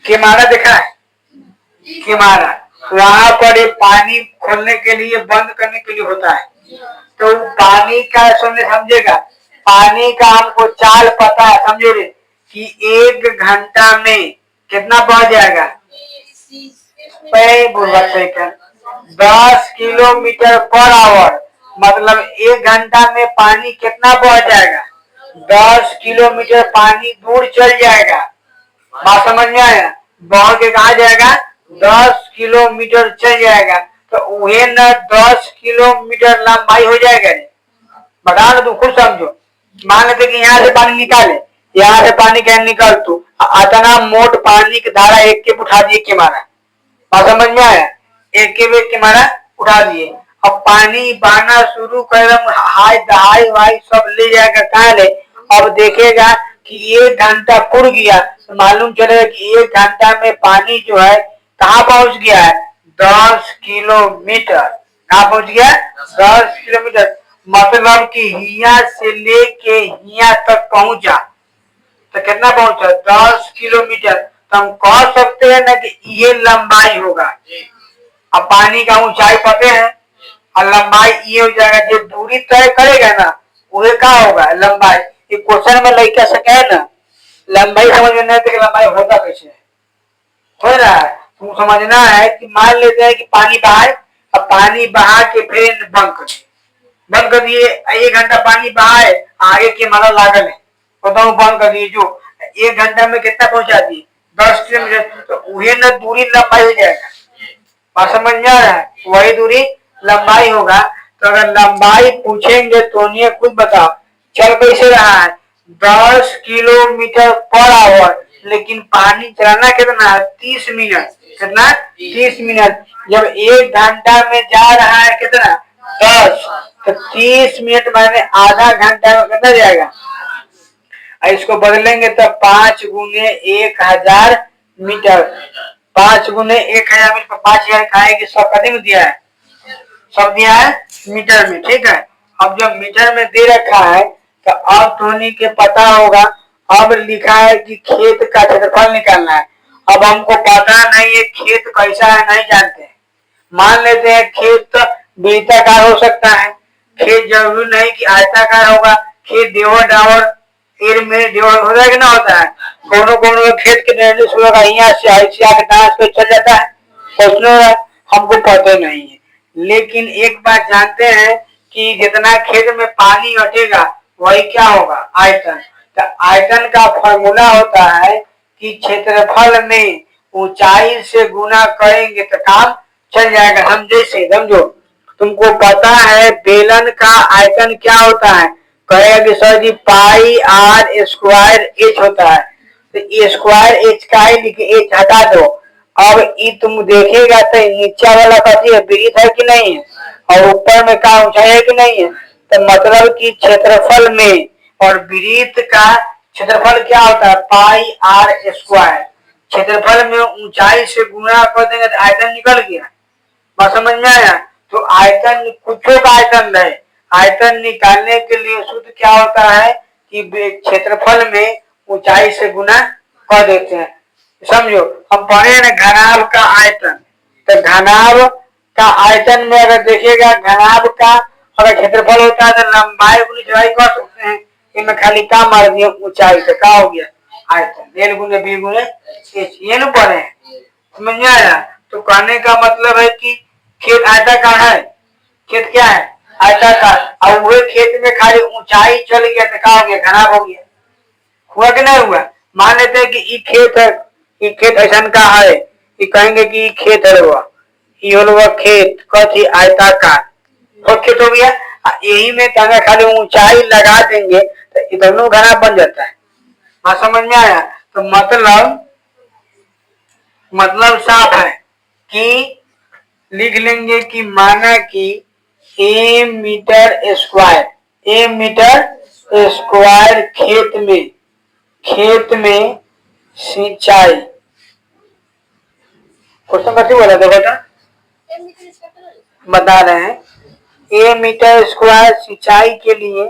A: किनारा देखा है, किनारा वहां पर एक पानी खोलने के लिए बंद करने के लिए होता है, तो पानी का समझेगा, पानी का हमको चाल पता है, समझे रे, कि 1 घंटा में कितना बह जाएगा, 10 किलोमीटर पर आवर, मतलब 1 घंटा में पानी कितना बह जाएगा, 10 किलोमीटर पानी दूर चल जाएगा। बात समझ में आया, बह के कहा जाएगा, 10 किलोमीटर चल जाएगा, तो वह न 10 किलोमीटर लंबाई हो जाएगा। बता ना, तू खुद समझो, मान लेते कि यहाँ से पानी निकाले, यहाँ से पानी कैसे निकल, तू इतना मोट पानी की धारा एक के उठा दिए के मारा, बात समझ में आया, एक के वेग के मारा उठा दिए, अब पानी बहना शुरू कर, हाई दहाई वाई सब ले जाएगा, कहा ले, अब देखेगा कि 1 घंटा पुर गया, तो मालूम चलेगा कि 1 घंटा में पानी जो है कहाँ पहुंच गया है, 10 किलोमीटर, कहाँ पहुंच गया, 10 किलोमीटर, मतलब कि हिया से लेके हिया तक पहुंचा, तो कितना पहुंचा, 10 किलोमीटर, तो हम कह सकते हैं ना कि ये लंबाई होगा। अब पानी का ऊंचाई पते हैं और लंबाई ये हो जाएगा, जो दूरी तय करेगा ना वह क्या होगा, लंबाई। ये क्वेश्चन में लड़का सके है ना, लंबाई समझ में नहीं आती, लंबाई होता कैसे है, हो रहा है, तुम समझना है कि मान लेते हैं कि पानी बहाए, अब पानी बहा के फिर बंद कर दिए, 1 घंटा पानी बहाए, आगे के मारा लागल है, बताओ बंद कर दिए, जो 1 घंटा में कितना पहुंचा दिए, 10 किलोमीटर, तो वही न दूरी लंबाई हो जाएगा, बात समझ में आ रहा है, वही दूरी लंबाई होगा। तो अगर लंबाई पूछेंगे तो नहीं, खुद बताओ चल कैसे रहा है, 10 किलोमीटर पर आवर, लेकिन पानी चलाना कितना है, 30 मिनट, कितना, 30 मिनट, जब 1 घंटा में जा रहा है कितना, 10, तो 30 मिनट मैंने आधा घंटा में कितना जाएगा, इसको बदलेंगे तो 5 × 1,000 मीटर, 5 × 1,000 मीटर, 5,000 खाएगी, 100 कदम दिया है, सब दिया है मीटर में, ठीक है। अब जब मीटर में दे रखा है तो अब धोनी के पता होगा, अब लिखा है कि खेत का क्षेत्रफल निकालना है, अब हमको पता नहीं है खेत कैसा है, नहीं जानते, मान लेते हैं खेत वृत्ताकार हो सकता है, खेत जरूरी नहीं कि आयताकार होगा, खेत देवर डावर एर में देवर होता है कि ना होता है, कोनो कोनो खेत के निर्देश होगा, यहाँ से ऐसे आके डांस पे चल जाता है, उसमें हमको पता नहीं है। लेकिन एक बात जानते हैं कि जितना खेत में पानी हटेगा वही क्या होगा, आयतन। तो आयतन का फॉर्मूला होता है कि क्षेत्रफल में ऊंचाई से गुना करेंगे तो काम चल जाएगा। हम जैसे समझो, तुमको पता है बेलन का आयतन क्या होता है, कहेगा कि sir ji pi r square h होता है, तो ये स्क्वायर एच का है, लिखे एच हटा दो, अब ये तुम देखेगा तो नीचे वाला कथी है, वृत्त है कि नहीं है, और ऊपर में का ऊंचाई है कि नहीं है, तो मतलब कि क्षेत्रफल में और वृत्त का क्षेत्रफल क्या होता है, पाई आर स्क्वायर, क्षेत्रफल में ऊंचाई से गुणा कर देंगे तो आयतन निकल गया, बात समझ में आया। तो आयतन कुछ का आयतन है, आयतन निकालने के लिए सूत्र क्या होता है कि क्षेत्रफल में ऊंचाई से गुना कर देते हैं। समझो, हम पढ़े ना घनाभ का आयतन, तो घनाभ का आयतन में अगर देखिएगा, घनाभ का अगर क्षेत्रफल होता है तो लंबाई गुनी चौड़ाई कर सकते हैं, इनमें खाली का मार दिया ऊंचाई, तो क्या हो गया आयतन, एल गुने बी गुने एच, ये न पढ़े, समझ में आया। तो कहने का मतलब है कि खेत आयताकार है, खेत क्या है आयताकार, और वही खेत में खाली ऊंचाई चल गया तो क्या हो गया, घनाभ हो गया, हुआ कि नहीं हुआ। मान लेते हैं कि ये खेत है, ये खेत ऐसा का है, ये कहेंगे कि खेत है, ये खेत कथी आयताकार, और खेत हो गया, यही में कहेंगे खाली ऊंचाई लगा देंगे तो इधर घना बन जाता है, बात समझ में आया। तो मतलब मतलब साफ है कि लिख लेंगे कि माना कि ए मीटर स्क्वायर खेत में सिंचाई। क्वेश्चन कैसे बोला देखो तो बता रहे हैं। ए मीटर स्क्वायर सिंचाई के लिए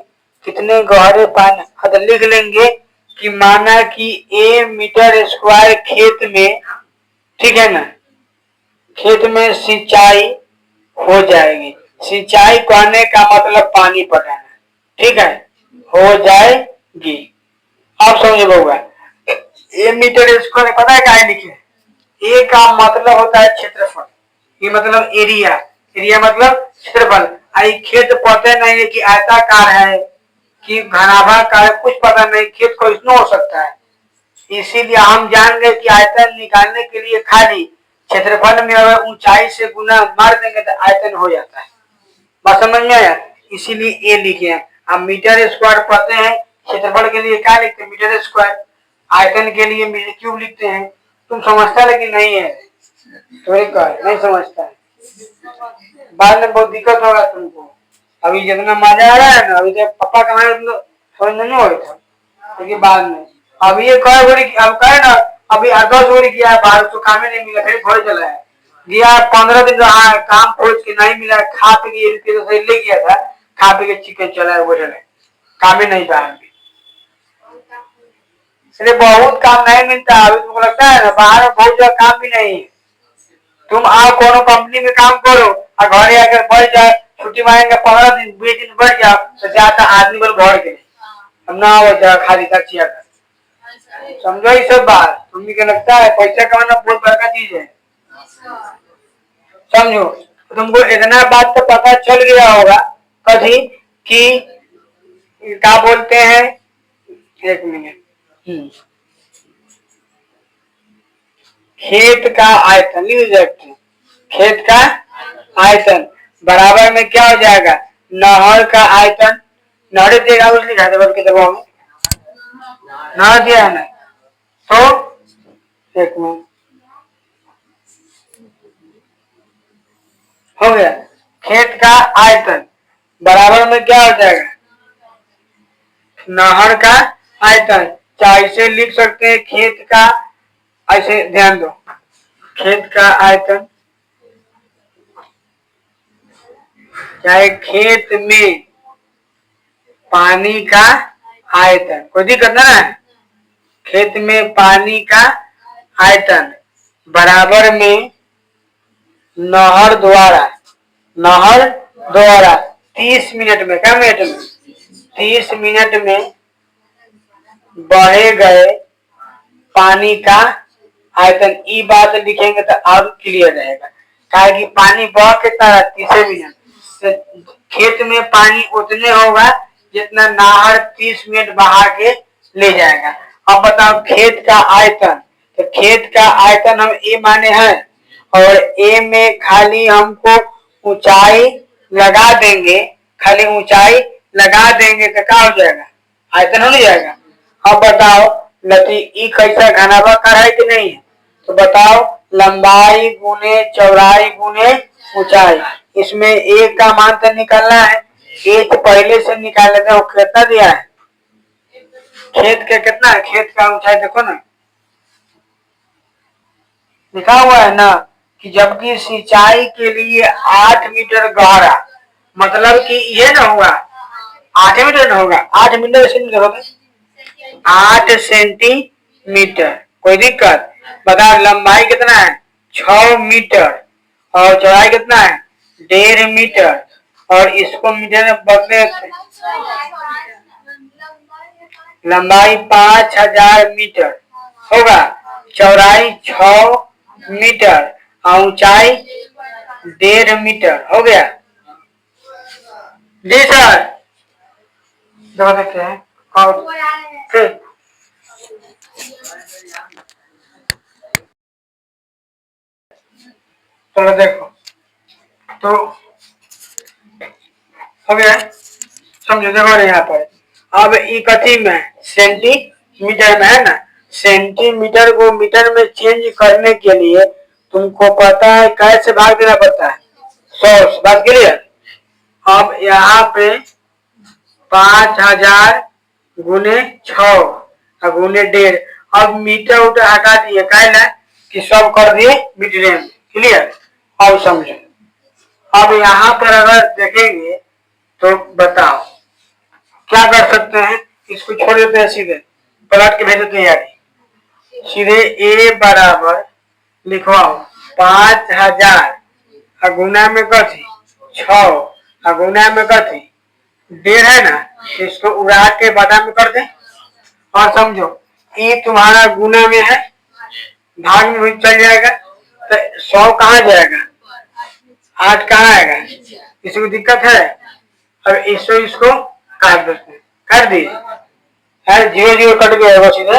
A: कितने गहरे पानी, तो लिख लेंगे कि माना कि ए मीटर स्क्वायर खेत में, ठीक है ना, खेत में सिंचाई हो जाएगी। सिंचाई करने का मतलब पानी पटाना, ठीक है, हो जाएगी। अब समझ लोगा ए मीटर स्क्वायर पता है क्या लिखे। ए का मतलब होता है क्षेत्रफल, ये मतलब एरिया, एरिया मतलब क्षेत्रफल। आई खेत पता नहीं है कि आयताकार है कि घनाभाकार है, कुछ पता नहीं, खेत को इसमें हो सकता है। इसीलिए हम जान गए कि आयतन निकालने के लिए खाली क्षेत्रफल में अगर ऊंचाई से गुना मार देंगे तो आयतन हो जाता है। बात समझ में आया, इसीलिए ए लिखे हैं। हम मीटर स्क्वायर पढ़ते हैं, क्षेत्रफल के लिए क्या लिखते हैं मीटर स्क्वायर, आयतन के लिए मीटर क्यूब लिखते हैं। तुम समझता लेकिन नहीं है, थोड़ी नहीं समझता है, बाद में बहुत दिक्कत होगा तुमको। अभी जितना मजा आ रहा है ना, अभी तो पापा कमाए समझ नहीं हो रहा था, लेकिन बाद में अब ये कह बोली अब कहे ना, अभी 10 बोली किया बाहर तो काम ही नहीं मिला, फिर घर चला है गया 15 दिन रहा है, काम खोज के नहीं मिला, खा पी के रुपये तो ले गया था, खा पी के चिकन चला है, बैठे काम ही नहीं पाया। इसलिए बहुत काम नहीं मिलता। अभी तुमको लगता है ना बाहर में बहुत जगह काम भी नहीं है। तुम आओ कोनो कंपनी में काम करो और घर आकर बैठ जाए, छुट्टी मारेंगे 15 दिन 20 दिन बैठ जाओ तो जाता आदमी बोल घर के हम ना हो जाए खाली तकिया कर। समझो ये सब बात, तुम्हें क्या लगता है पैसा कमाना बहुत बड़ा चीज है, समझो। तुमको इतना बात तो पता चल गया होगा कभी कि क्या बोलते हैं, एक मिनट, खेत का आयतन खेत का आयतन बराबर में क्या हो जाएगा, नहर का आयतन। नहर देगा उस लिखा था बल्कि दबाव में नहर दिया है ना, तो एक मिनट हो गया। खेत का आयतन बराबर में क्या हो जाएगा, नहर का आयतन। चाहे इसे लिख सकते हैं खेत का, ऐसे ध्यान दो, खेत का आयतन चाहे खेत में पानी का आयतन, कोई दिक्कत ना है, खेत में पानी का आयतन बराबर में नहर द्वारा 30 मिनट में, क्या मिनट में, 30 मिनट में बहे गए पानी का आयतन। ये बात लिखेंगे तो और क्लियर रहेगा, क्या कि पानी बह कितना 30 मिनट, तो खेत में पानी उतने होगा जितना नहर 30 मिनट बहा के ले जाएगा। अब बताओ खेत का आयतन, तो खेत का आयतन हम ए माने हैं और ए में खाली हमको ऊंचाई लगा देंगे, खाली ऊंचाई लगा देंगे तो क्या हो जाएगा, आयतन हो जाएगा। अब बताओ लती ई कैसा घनाभाकार है कि नहीं है, तो बताओ लंबाई गुने चौड़ाई गुने ऊंचाई, इसमें एक का मान तो निकालना है, एक पहले से निकाल लेते हैं। कितना दिया है खेत का, कितना है खेत का ऊंचाई देखो ना, लिखा हुआ है ना कि जबकि सिंचाई के लिए 8 मीटर गहरा, मतलब कि ये ना हुआ 8 मीटर ना होगा, 8 मीटर से होगा 8 सेंटीमीटर, कोई दिक्कत। बता लंबाई कितना है 6 मीटर और चौड़ाई कितना है 1.5 मीटर, और इसको मीटर में बदले लंबाई 5000 मीटर होगा, चौड़ाई 6 मीटर और ऊंचाई 1.5 मीटर हो गया। जी सर, देखते हैं और फिर चलो देखो तो हो गया, समझो देखो यहाँ पर। अब ई कथी में सेंटीमीटर में है ना, सेंटीमीटर को मीटर में चेंज करने के लिए तुमको पता है कैसे भाग देना पड़ता है, 100 से। बात क्लियर। अब यहाँ पे 5000 गुने 6 गुने 1.5। अब मीटर उटर हटा दिए कहना कि सब कर दिए मीटर में। क्लियर। अब समझो। अब यहाँ पर अगर देखेंगे तो बताओ क्या कर सकते हैं। इसको छोड़ देते हैं, सीधे पलट के भेज देते हैं। सीधे ए बराबर लिखवाओ 5000 गुना में कथी 6 गुना में कथी 1.5 है ना, इसको उड़ा के बादा में कर दे। और समझो ये तुम्हारा गुना में है, भाग में भी चल जाएगा तो 100 कहाँ जाएगा, 8 कहाँ आएगा, इसको दिक्कत है। अब इसको काट देते हैं, कर दिए। 0 कट गया सीधे,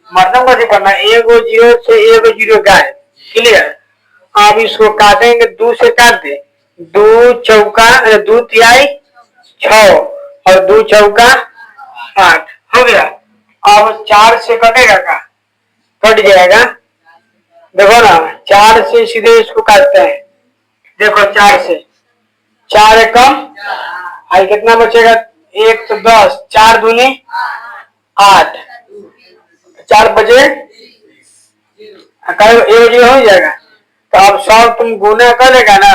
A: मतलब कैसे करना, 1 0 से 1 0 गायब। क्लियर। अब इसको काटेंगे, 2 से काट दे, 2 चौका 2 तिहाई 6 और 2 चौका 8 हो गया। अब 4 से कटेगा का, कट जाएगा। देखो ना 4 से सीधे इसको काटते हैं। देखो 4 से 4 कम आई कितना बचेगा, 1 तो 10, 4 दूनी 8, 4 बजे 1 0 हो जाएगा। तो अब 100 तुम गुना करेगा ना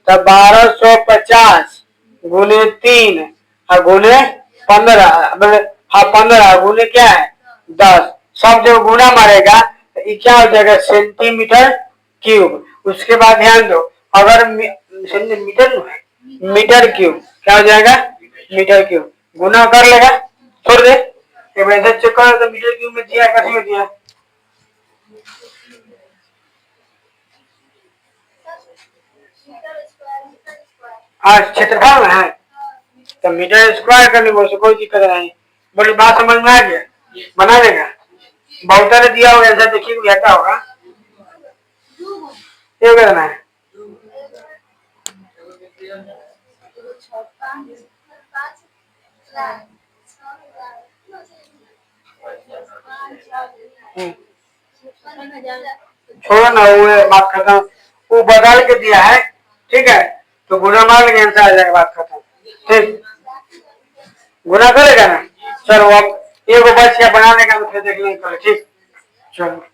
A: तो 1250 गुने 3 और गुने 15, हाँ 15 गुने क्या है 10। सब जब गुना मारेगा तो ये क्या हो जाएगा सेंटीमीटर क्यूब। उसके बाद ध्यान दो अगर मीटर है मीटर क्यूब क्या हो जाएगा मीटर क्यूब। गुना कर लेगा, छोड़ दे। एक बार इधर चेक करो तो मीटर क्यूब में दिया कैसे में दिया, आज क्षेत्रफल में है तो मीटर स्क्वायर करने को कोई दिक्कत नहीं। बड़ी बात समझ में आ गया, बना देगा। बहुत ने दिया होगा ऐसा, देखिए क्या होगा, ये करना है। छोड़ो ना, वो बात खत्म। वो बदल के दिया है, ठीक है तो गुना मार लेंगे, आंसर आ जाएगा, बात खत्म। ठीक, गुना करेगा ना। चलो अब एक बच गया बनाने का, तो फिर देख लेंगे। ठीक चलो।